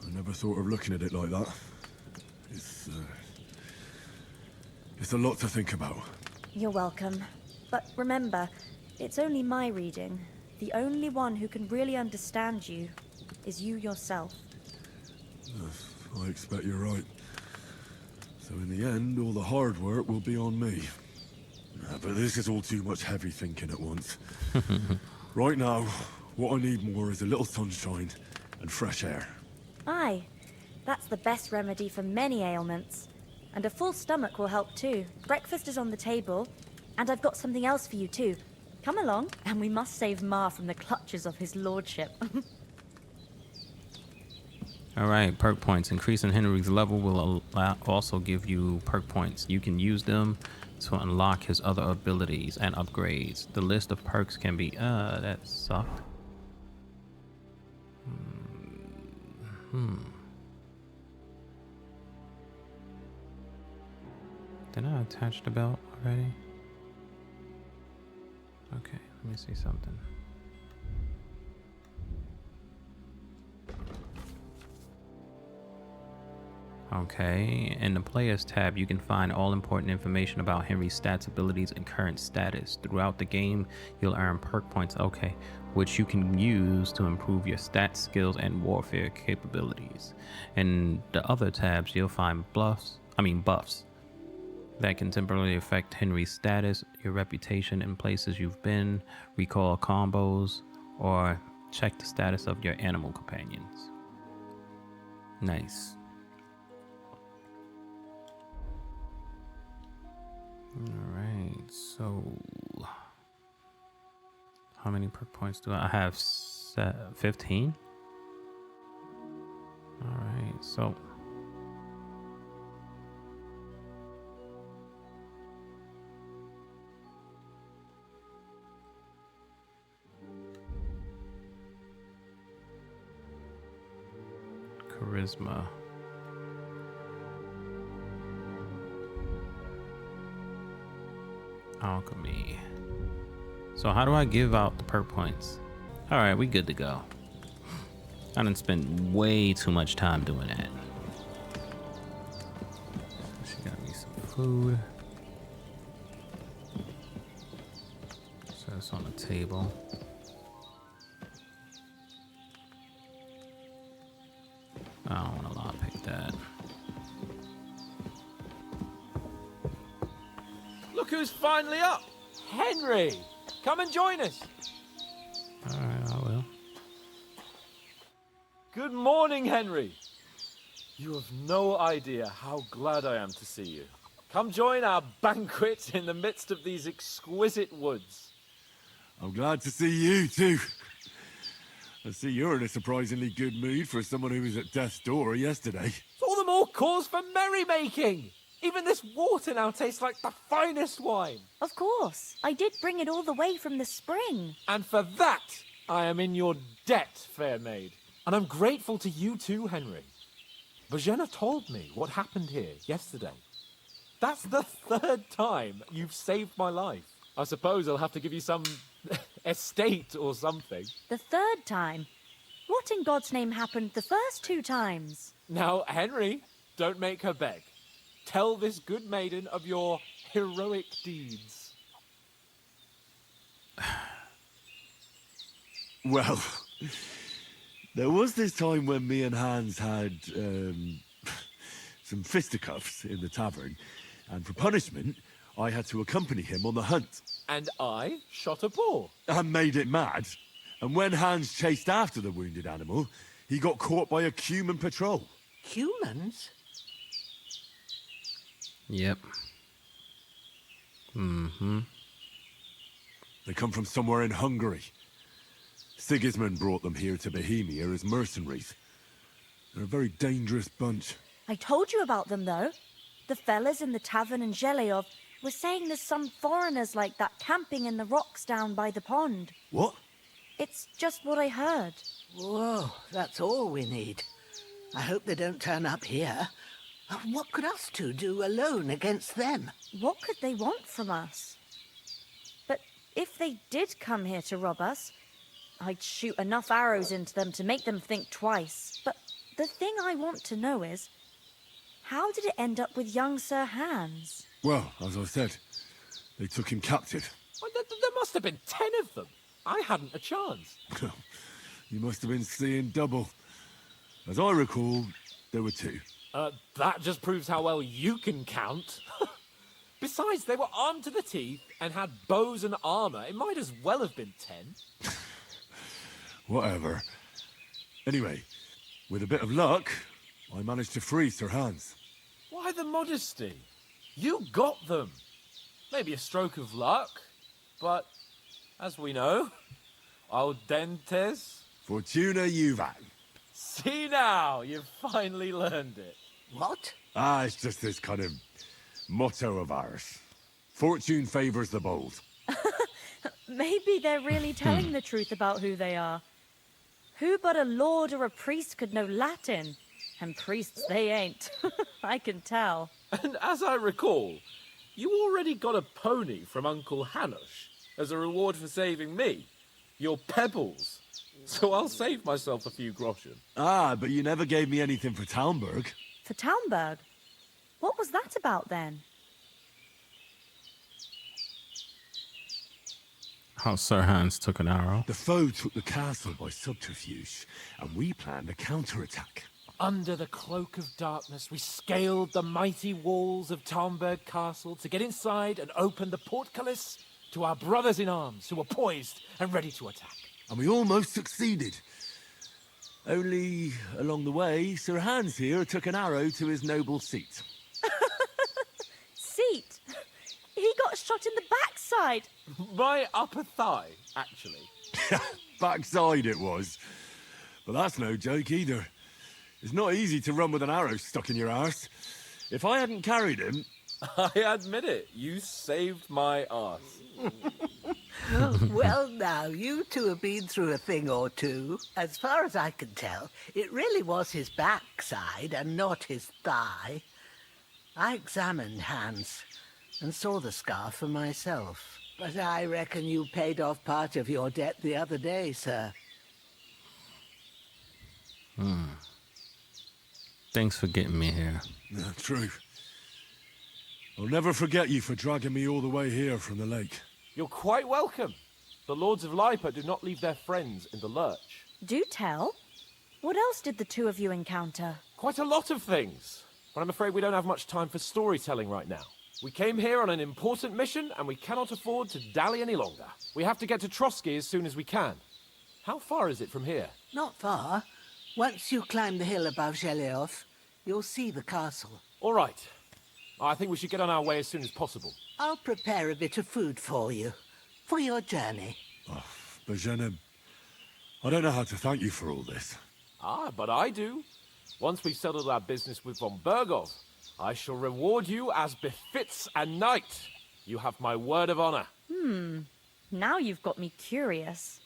I never thought of looking at it like that. It's a lot to think about. You're welcome. But remember, it's only my reading. The only one who can really understand you is you yourself. I expect you're right. So in the end, all the hard work will be on me. But this is all too much heavy thinking at once. Right now, what I need more is a little sunshine and fresh air. Aye, that's the best remedy for many ailments. And a full stomach will help too. Breakfast is on the table, and I've got something else for you too. Come along, and we must save Ma from the clutches of his lordship. Alright, perk points. Increasing Henry's level will also give you perk points. You can use them to unlock his other abilities and upgrades. The list of perks can be... that sucked. Did I attach the belt already? Okay, let me see something. Okay, in the Players tab, you can find all important information about Henry's stats, abilities, and current status. Throughout the game, you'll earn perk points, okay, which you can use to improve your stats, skills, and warfare capabilities. In the other tabs, you'll find buffs that can temporarily affect Henry's status, your reputation in places you've been, recall combos, or check the status of your animal companions. Nice. Alright, so how many perk points do I have? 15? Alright, so charisma. Alchemy. So how do I give out the perk points? All right, we good to go. I done spent way too much time doing that. She got me some food. So it's on the table. I don't want to lockpick that. Look who's finally up! Henry! Come and join us! Alright, I will. Good morning, Henry! You have no idea how glad I am to see you. Come join our banquet in the midst of these exquisite woods. I'm glad to see you too. I see you're in a surprisingly good mood for someone who was at death's door yesterday. All the more cause for merrymaking! Even this water now tastes like the finest wine. Of course. I did bring it all the way from the spring. And for that, I am in your debt, fair maid. And I'm grateful to you too, Henry. Bojena told me what happened here yesterday. That's the 3rd time you've saved my life. I suppose I'll have to give you some estate or something. The 3rd time? What in God's name happened the first 2 times? Now, Henry, don't make her beg. Tell this good maiden of your heroic deeds. Well, there was this time when me and Hans had some fisticuffs in the tavern, and for punishment, I had to accompany him on the hunt. And I shot a boar. And made it mad. And when Hans chased after the wounded animal, he got caught by a human patrol. Humans? Yep. Mm-hmm. They come from somewhere in Hungary. Sigismund brought them here to Bohemia as mercenaries. They're a very dangerous bunch. I told you about them, though. The fellas in the tavern in Zheleyov, were saying there's some foreigners like that camping in the rocks down by the pond. What? It's just what I heard. Whoa, that's all we need. I hope they don't turn up here. What could us two do alone against them? What could they want from us? But if they did come here to rob us, I'd shoot enough arrows into them to make them think twice. But the thing I want to know is, how did it end up with young Sir Hans? Well, as I said, they took him captive. Well, there must have been 10 of them. I hadn't a chance. You must have been seeing double. As I recall, there were 2. That just proves how well you can count. Besides, they were armed to the teeth and had bows and armor. It might as well have been 10. Whatever. Anyway, with a bit of luck, I managed to free Sir Hans. Why the modesty? You got them. Maybe a stroke of luck, but as we know, audentes. Fortuna juvat. See now, you've finally learned it. What? It's just this kind of motto of ours. Fortune favours the bold. Maybe they're really telling the truth about who they are. Who but a lord or a priest could know Latin? And priests they ain't. I can tell. And as I recall, you already got a pony from Uncle Hanush as a reward for saving me. Your pebbles. So I'll save myself a few groschen. But you never gave me anything for Talmberg. For Talmberg? What was that about then? How Sir Hans took an arrow. The foe took the castle by subterfuge, and we planned a counterattack. Under the cloak of darkness, we scaled the mighty walls of Talmberg Castle to get inside and open the portcullis to our brothers in arms who were poised and ready to attack. And we almost succeeded. Only, along the way, Sir Hans here took an arrow to his noble seat. Seat? He got shot in the backside. My upper thigh, actually. Backside it was. But that's no joke either. It's not easy to run with an arrow stuck in your arse. If I hadn't carried him... I admit it, you saved my arse. Well, now, you two have been through a thing or two. As far as I can tell, it really was his backside and not his thigh. I examined Hans and saw the scar for myself. But I reckon you paid off part of your debt the other day, sir. Thanks for getting me here. Yeah, true. I'll never forget you for dragging me all the way here from the lake. You're quite welcome. The Lords of Lipa do not leave their friends in the lurch. Do tell. What else did the two of you encounter? Quite a lot of things. But I'm afraid we don't have much time for storytelling right now. We came here on an important mission, and we cannot afford to dally any longer. We have to get to Trosky as soon as we can. How far is it from here? Not far. Once you climb the hill above Geleoth, you'll see the castle. All right. I think we should get on our way as soon as possible. I'll prepare a bit of food for you, for your journey. Oh, Bajena, I don't know how to thank you for all this. But I do. Once we've settled our business with von Bergow, I shall reward you as befits a knight. You have my word of honor. Now you've got me curious.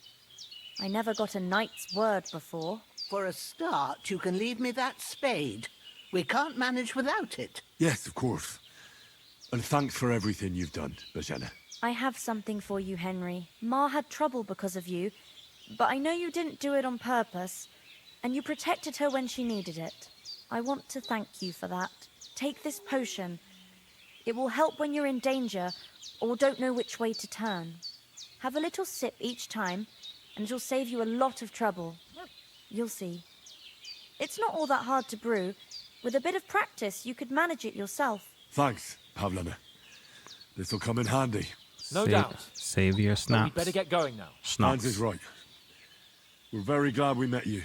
I never got a knight's word before. For a start, you can leave me that spade. We can't manage without it. Yes, of course. And thanks for everything you've done, Bajena. I have something for you, Henry. Ma had trouble because of you, but I know you didn't do it on purpose, and you protected her when she needed it. I want to thank you for that. Take this potion. It will help when you're in danger or don't know which way to turn. Have a little sip each time, and it'll save you a lot of trouble. You'll see. It's not all that hard to brew. With a bit of practice, you could manage it yourself. Thanks, Pavlana. This'll come in handy. No doubt. Save your But snaps. we better get going now. Hans Snaps. is right. We're very glad we met you.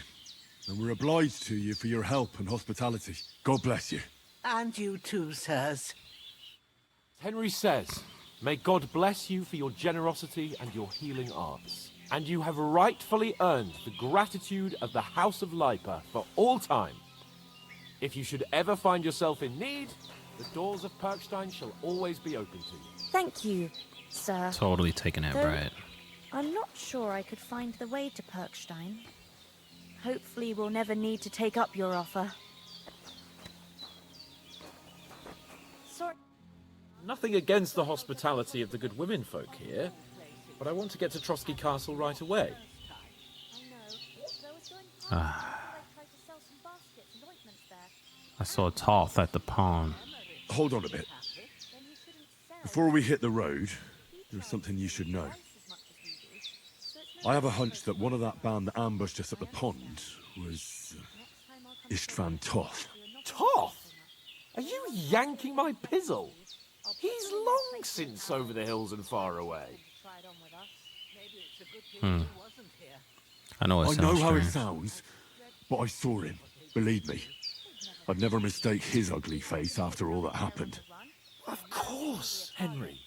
And we're obliged to you for your help and hospitality. God bless you. And you too, sirs. Henry says, may God bless you for your generosity and your healing arts. And you have rightfully earned the gratitude of the House of Lipa for all time. If you should ever find yourself in need, The doors of Perkstein shall always be open to you. Thank you, sir. Totally taking that Though right. I'm not sure I could find the way to Perkstein. Hopefully we'll never need to take up your offer. Sorry. Nothing against the hospitality of the good women folk here, but I want to get to Trosky Castle right away. I saw Toth at the pond. Hold on a bit. Before we hit the road, there's something you should know. I have a hunch that one of that band that ambushed us at the pond was Istvan Toth. Toth? Are you yanking my pizzle? He's long since over the hills and far away. I know it I sounds know how it strange. sounds, but I saw him. Believe me. I'd never mistake his ugly face after all that happened. Of course, Henry.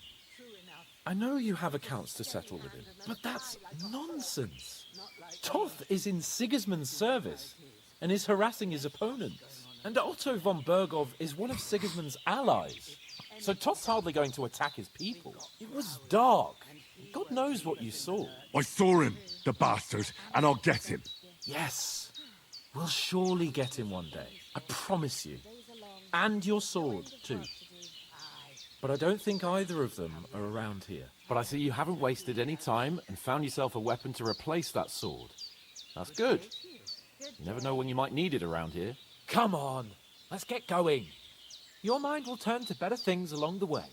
I know you have accounts to settle with him, but that's nonsense. Toth is in Sigismund's service and is harassing his opponents. And Otto von Bergow is one of Sigismund's allies. So Toth's hardly going to attack his people. It was dark. God knows what you saw. I saw him, the bastard, and I'll get him. Yes. We'll surely get him one day. I promise you. And your sword, too. But I don't think either of them are around here. But I see you haven't wasted any time and found yourself a weapon to replace that sword. That's good. You never know when you might need it around here. Come on, let's get going. Your mind will turn to better things along the way.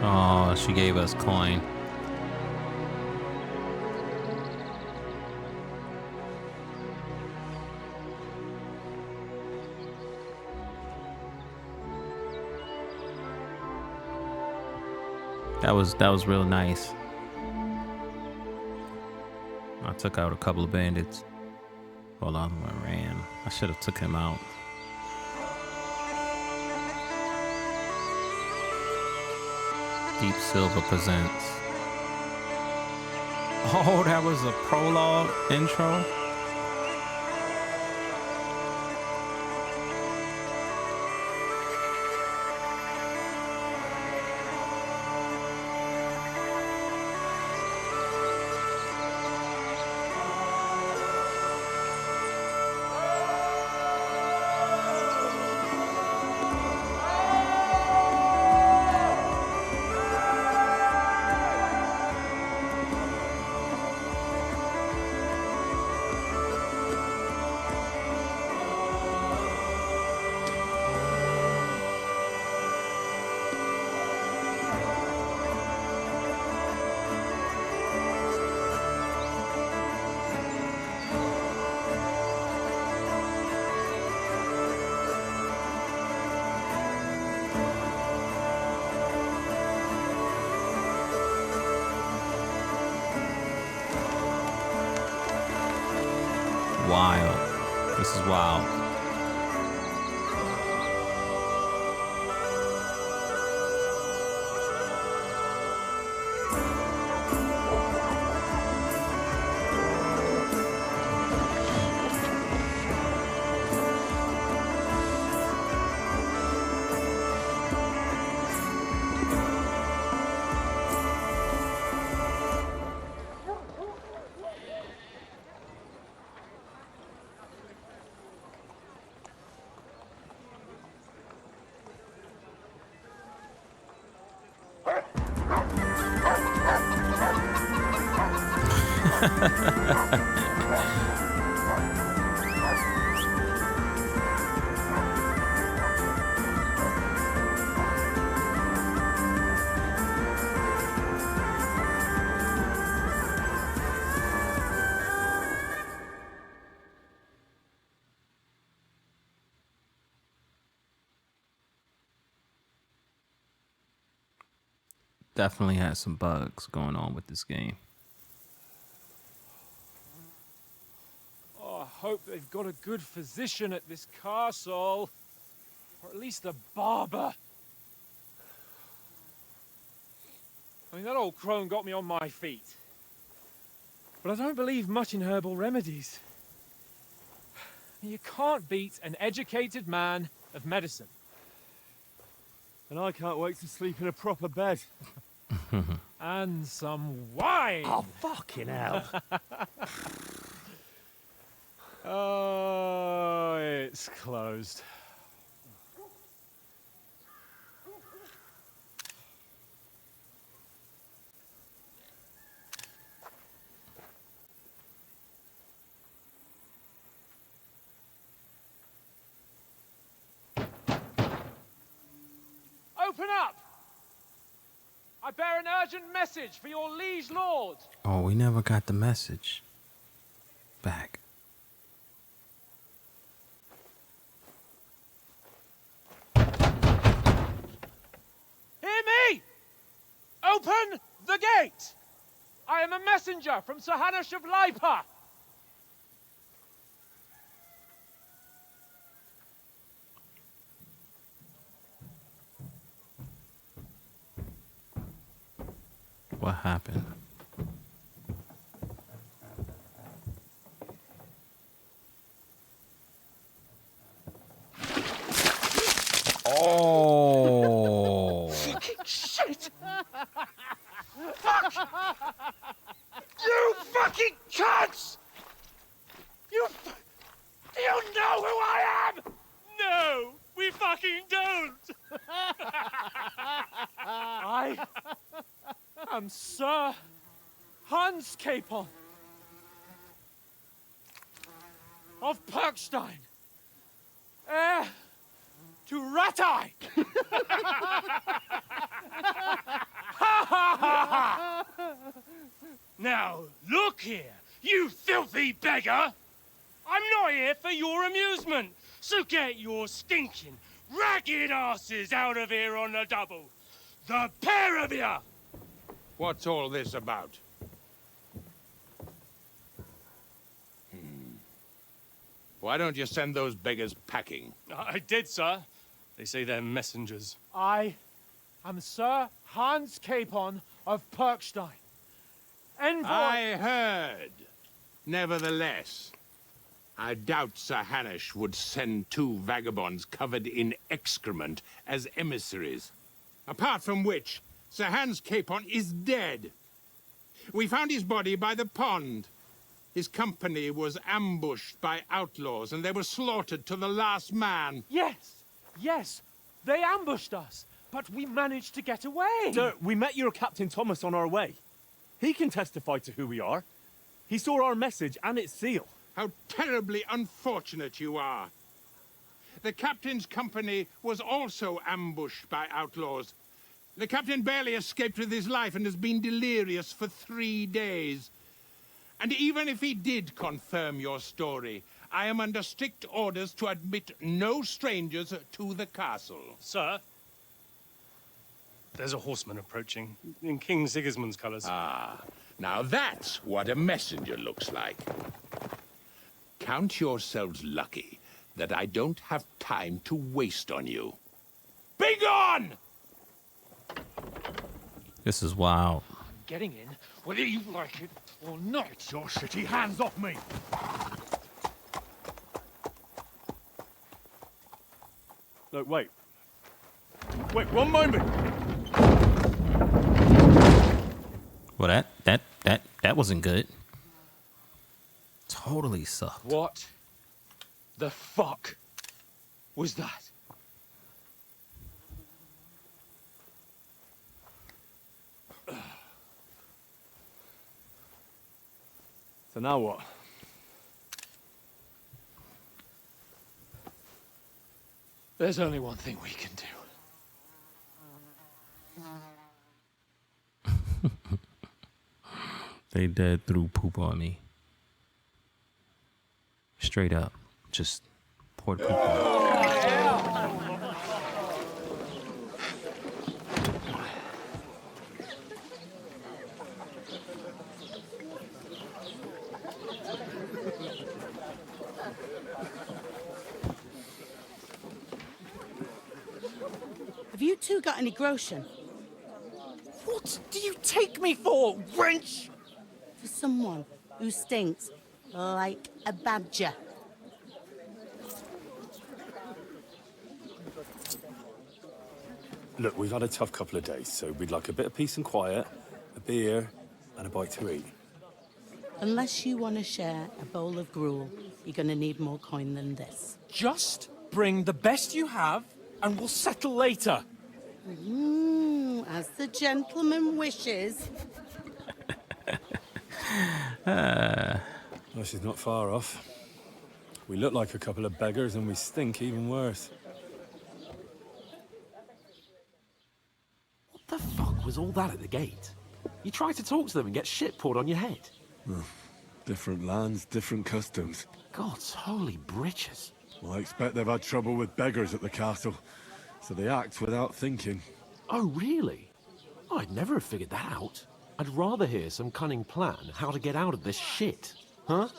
Oh, she gave us coin. That was real nice. I took out a couple of bandits. Hold on, I ran. I should have took him out. Deep Silver presents. Oh, that was a prologue intro. Wild. This is wild. Definitely has some bugs going on with this game. Oh, I hope they've got a good physician at this castle. Or at least a barber. I mean, that old crone got me on my feet. But I don't believe much in herbal remedies. You can't beat an educated man of medicine. And I can't wait to sleep in a proper bed. And some wine! Oh, fucking hell. Oh, it's closed. Open up! I bear an urgent message for your liege lord. Oh, we never got the message back. Hear me! Open the gate! I am a messenger from Sir Hans of Lipa. What happened? Oh! Fucking shit! Fuck! You fucking cunts! Do you know who I am? No, we fucking don't! I am Sir Hans Capon of Perkstein, heir to Rattay. Now, look here, you filthy beggar! I'm not here for your amusement, so get your stinking, ragged asses out of here on the double. The pair of you! What's all this about? Why don't you send those beggars packing? I did, sir. They say they're messengers. I am Sir Hans Capon of Perkstein. Envoy... I heard. Nevertheless, I doubt Sir Hanush would send two vagabonds covered in excrement as emissaries. Apart from which, Sir Hans Capon is dead. We found his body by the pond. His company was ambushed by outlaws, and they were slaughtered to the last man. Yes, they ambushed us, but we managed to get away. Sir, we met your Captain Thomas on our way. He can testify to who we are. He saw our message and its seal. How terribly unfortunate you are. The captain's company was also ambushed by outlaws. The captain barely escaped with his life and has been delirious for 3 days. And even if he did confirm your story, I am under strict orders to admit no strangers to the castle. Sir, there's a horseman approaching in King Sigismund's colours. Ah, now that's what a messenger looks like. Count yourselves lucky that I don't have time to waste on you. Be gone! This is wild. Getting in, whether you like it or not. Get your shitty hands off me! Look, wait. Wait, one moment! Well, that wasn't good. Totally sucked. What the fuck was that? So now what? There's only one thing we can do. They dead threw poop on me. Straight up. Just poured poop on me. Have you two got any groschen? What do you take me for, wench? For someone who stinks like a badger. Look, we've had a tough couple of days, so we'd like a bit of peace and quiet, a beer, and a bite to eat. Unless you want to share a bowl of gruel, you're going to need more coin than this. Just bring the best you have, and we'll settle later. As the gentleman wishes. Well, she's not far off. We look like a couple of beggars, and we stink even worse. What the fuck was all that at the gate? You try to talk to them and get shit poured on your head. Different lands, different customs. God's holy britches. Well, I expect they've had trouble with beggars at the castle, so they act without thinking. Oh, really? I'd never have figured that out. I'd rather hear some cunning plan how to get out of this shit. Huh?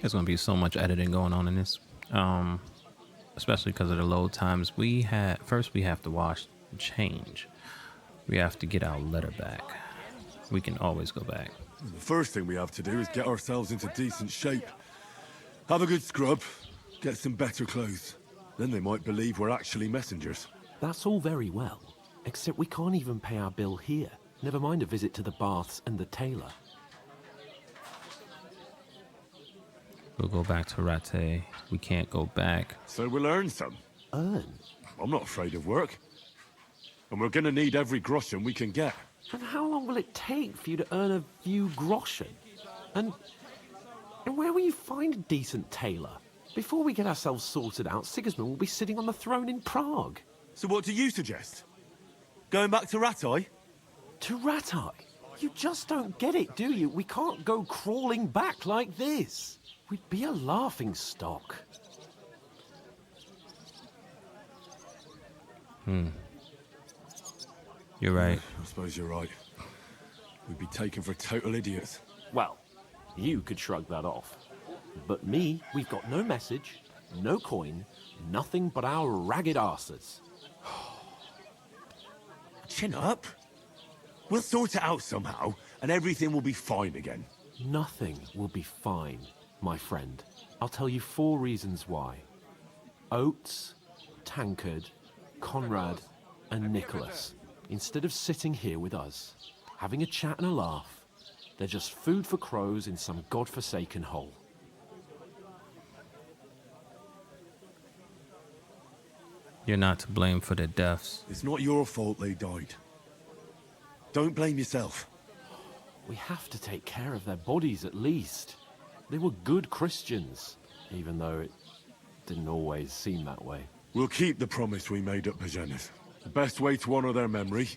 There's gonna be so much editing going on in this, especially because of the load times. First we have to wash and change. We have to get our letter back. We can always go back. The first thing we have to do is get ourselves into decent shape. Have a good scrub, get some better clothes. Then they might believe we're actually messengers. That's all very well, except we can't even pay our bill here. Never mind a visit to the baths and the tailor. We'll go back to Rattay. We can't go back. So we'll earn some. Earn? I'm not afraid of work. And we're gonna need every groschen we can get. And how long will it take for you to earn a few groschen? And where will you find a decent tailor? Before we get ourselves sorted out, Sigismund will be sitting on the throne in Prague. So what do you suggest? Going back to Rattay? To Rattay? You just don't get it, do you? We can't go crawling back like this. We'd be a laughing stock. You're right. I suppose you're right. We'd be taken for total idiots. Well, you could shrug that off. But me, we've got no message, no coin, nothing but our ragged arses. Chin up. We'll sort it out somehow, and everything will be fine again. Nothing will be fine, my friend. I'll tell you 4 reasons why. Oates, Tankard, Conrad, and Nicholas, instead of sitting here with us, having a chat and a laugh, they're just food for crows in some godforsaken hole. You're not to blame for their deaths. It's not your fault they died. Don't blame yourself. We have to take care of their bodies at least. They were good Christians, even though it didn't always seem that way. We'll keep the promise we made at Pagenes. The best way to honor their memory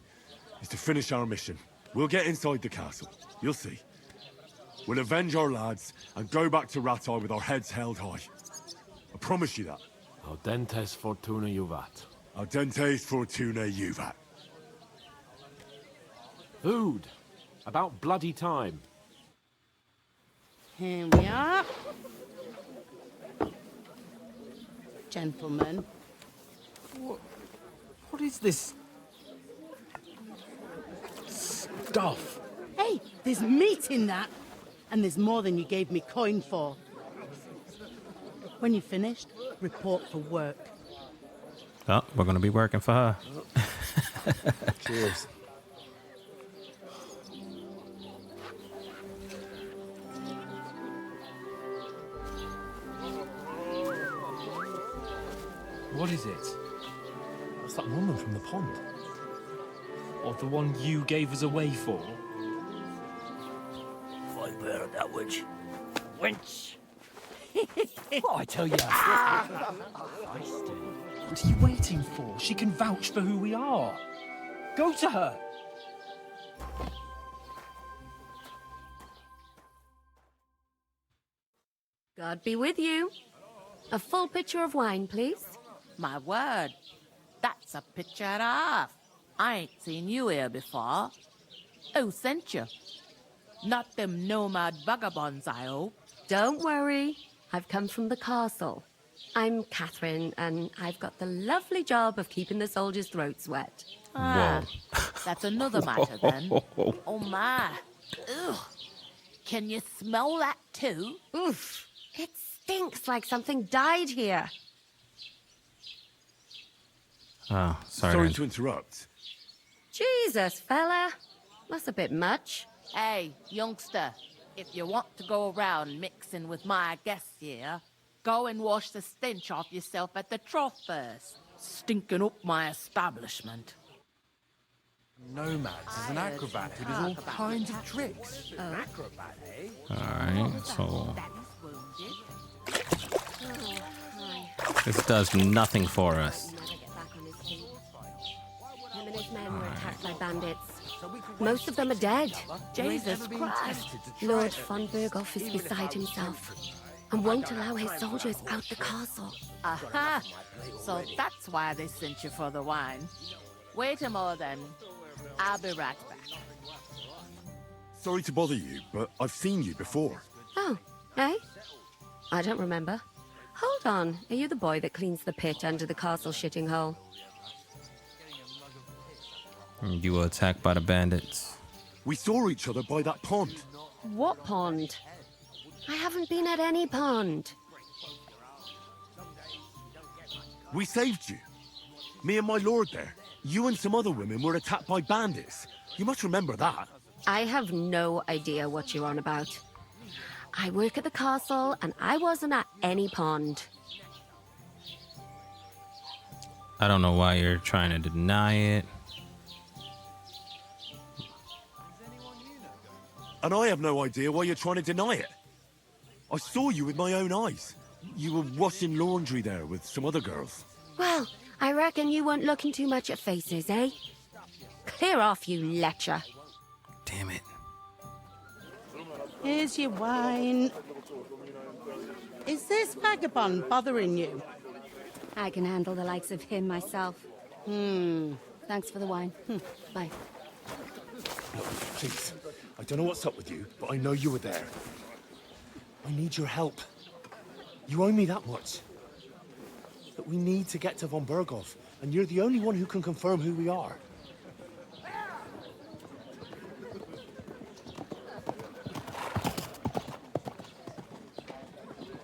is to finish our mission. We'll get inside the castle. You'll see. We'll avenge our lads and go back to Rattay with our heads held high. I promise you that. Audentes fortuna juvat. Audentes fortuna juvat. Food. About bloody time. Here we are. Gentlemen. What is this stuff? Hey, there's meat in that. And there's more than you gave me coin for. When you're finished, report for work. Oh, we're gonna be working for her. Cheers. What is it? That's that woman from the pond. Or the one you gave us away for? I bear that witch. Wench! What I tell you? What are you waiting for? She can vouch for who we are. Go to her. God be with you. A full pitcher of wine, please. My word, that's a picture and a half. I ain't seen you here before. Who sent you? Not them nomad vagabonds, I hope. Don't worry. I've come from the castle. I'm Catherine, and I've got the lovely job of keeping the soldiers' throats wet. Ah, that's another matter then. Oh my. Ugh. Can you smell that too? Oof. It stinks like something died here. Oh, Sorry to interrupt. Jesus, fella. That's a bit much. Hey, youngster, if you want to go around mixing with my guests here, go and wash the stench off yourself at the trough first. Stinking up my establishment. Nomads is an acrobat who does all kinds of tricks. Acrobat, eh? Alright, so this does nothing for us. Him and his men were attacked by bandits. Most of them are dead. Jesus Christ. Lord von Bergow is beside himself and won't allow his soldiers out the castle. Aha! So that's why they sent you for the wine. Wait a moment then. I'll be right back. Sorry to bother you, but I've seen you before. Oh, eh? I don't remember. Hold on. Are you the boy that cleans the pit under the castle shitting hole? You were attacked by the bandits. We saw each other by that pond. What pond? I haven't been at any pond. We saved you. Me and my lord there. You and some other women were attacked by bandits. You must remember that. I have no idea what you're on about. I work at the castle, and I wasn't at any pond. I don't know why you're trying to deny it. And I have no idea why you're trying to deny it. I saw you with my own eyes. You were washing laundry there with some other girls. Well, I reckon you weren't looking too much at faces, eh? Clear off, you lecher. Damn it. Here's your wine. Is this vagabond bothering you? I can handle the likes of him myself. Thanks for the wine. Bye. Look, please. I don't know what's up with you, but I know you were there. I need your help. You owe me that much. But we need to get to von Bergow, and you're the only one who can confirm who we are.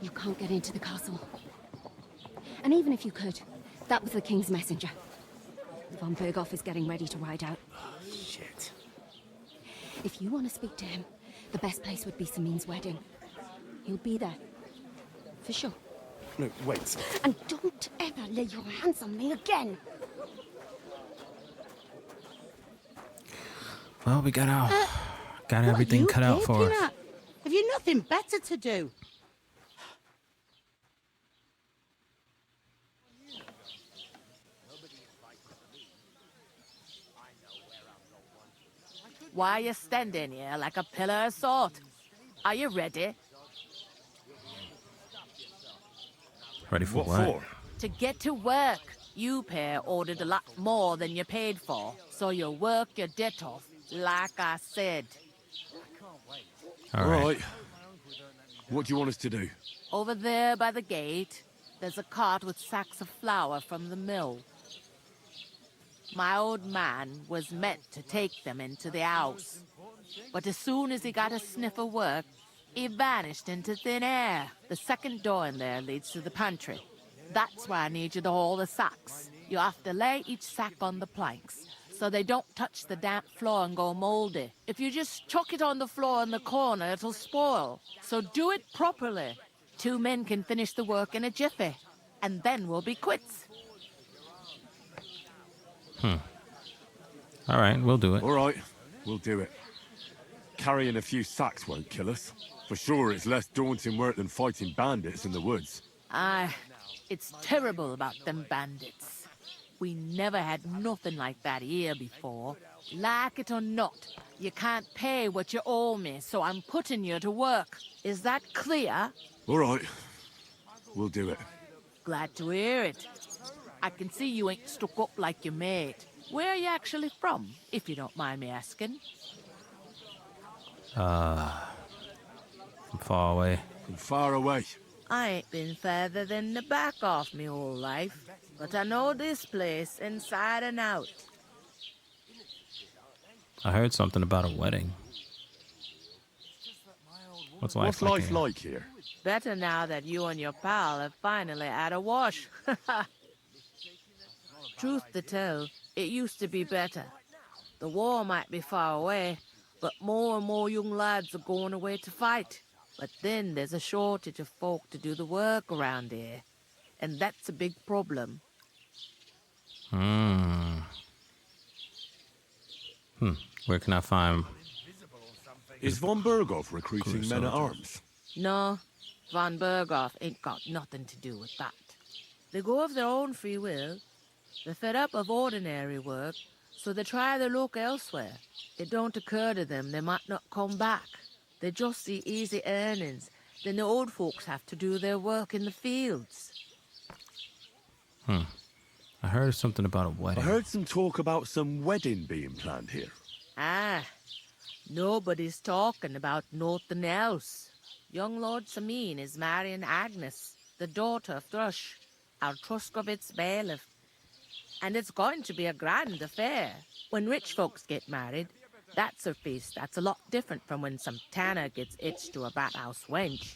You can't get into the castle. And even if you could, that was the king's messenger. Von Bergow is getting ready to ride out. Shit. If you want to speak to him, the best place would be Samin's wedding. He'll be there. For sure. No, wait. And don't ever lay your hands on me again. Well, we got everything cut out for us. Have you nothing better to do? Why are you standing here like a pillar of salt? Are you ready? Ready for what? To get to work. You pair ordered a lot more than you paid for, so you'll work your debt off, like I said. All right. What do you want us to do? Over there by the gate, there's a cart with sacks of flour from the mill. My old man was meant to take them into the house, but as soon as he got a sniff of work, he vanished into thin air. The second door in there leads to the pantry. That's why I need you to haul the sacks. You have to lay each sack on the planks, so they don't touch the damp floor and go moldy. If you just chuck it on the floor in the corner, it'll spoil. So do it properly. 2 men can finish the work in a jiffy, and then we'll be quits. All right, we'll do it. All right, we'll do it. Carrying a few sacks won't kill us. For sure, it's less daunting work than fighting bandits in the woods. Aye, it's terrible about them bandits. We never had nothing like that here before. Like it or not, you can't pay what you owe me, so I'm putting you to work. Is that clear? All right, we'll do it. Glad to hear it. I can see you ain't stuck up like your mate. Where are you actually from, if you don't mind me asking? From far away. From far away. I ain't been further than the back off me whole life, but I know this place inside and out. I heard something about a wedding. What's life like here? Better now that you and your pal have finally had a wash. Truth to tell, it used to be better. The war might be far away, but more and more young lads are going away to fight. But then there's a shortage of folk to do the work around here, and that's a big problem. Where can I find... Is von Bergow recruiting men at arms? No, von Bergow ain't got nothing to do with that. They go of their own free will. They're fed up of ordinary work, so they try their luck elsewhere. It don't occur to them they might not come back. They just see easy earnings. Then the old folks have to do their work in the fields. I heard something about a wedding. I heard some talk about some wedding being planned here. Ah, nobody's talking about nothing else. Young Lord Samin is marrying Agnes, the daughter of Thrush, our Troskovitz bailiff. And it's going to be a grand affair. When rich folks get married, that's a feast that's a lot different from when some tanner gets hitched to a bathhouse wench.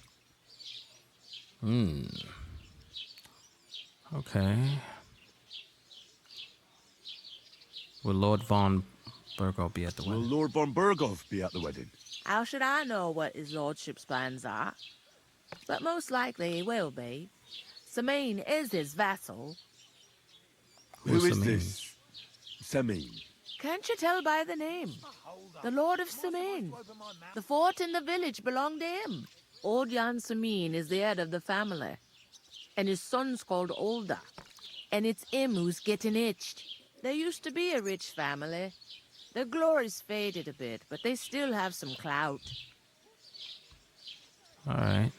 Okay. Will Lord von Bergow be at the wedding? Will Lord von Bergow be at the wedding? How should I know what his lordship's plans are? But most likely he will be. Samin is his vassal. Who is this? Samin. Can't you tell by the name? The Lord of Samin. The fort in the village belonged to him. Old Jan Samin is the head of the family. And his son's called Olda. And it's him who's getting itched. There used to be a rich family. Their glory's faded a bit, but they still have some clout. All right.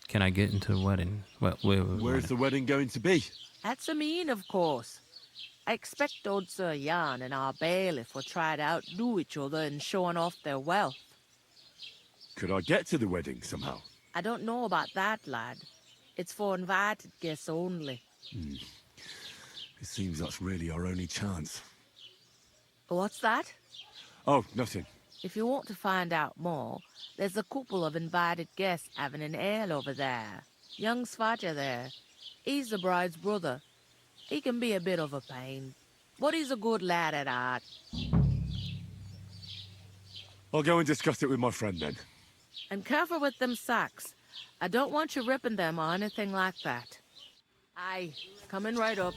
Can I get into the wedding? Where's the wedding going to be? At Samin, of course. I expect old Sir Jan and our bailiff will try to outdo each other in showing off their wealth. Could I get to the wedding somehow? I don't know about that, lad. It's for invited guests only. It seems that's really our only chance. What's that? Oh, nothing. If you want to find out more, there's a couple of invited guests having an ale over there. Young Svaja there. He's the bride's brother. He can be a bit of a pain, but he's a good lad at heart. I'll go and discuss it with my friend then. And careful with them sacks. I don't want you ripping them or anything like that. Aye, coming right up.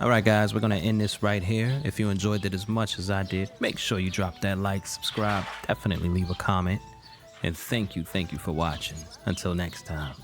All right, guys, we're going to end this right here. If you enjoyed it as much as I did, make sure you drop that like, subscribe, definitely leave a comment. And thank you for watching. Until next time.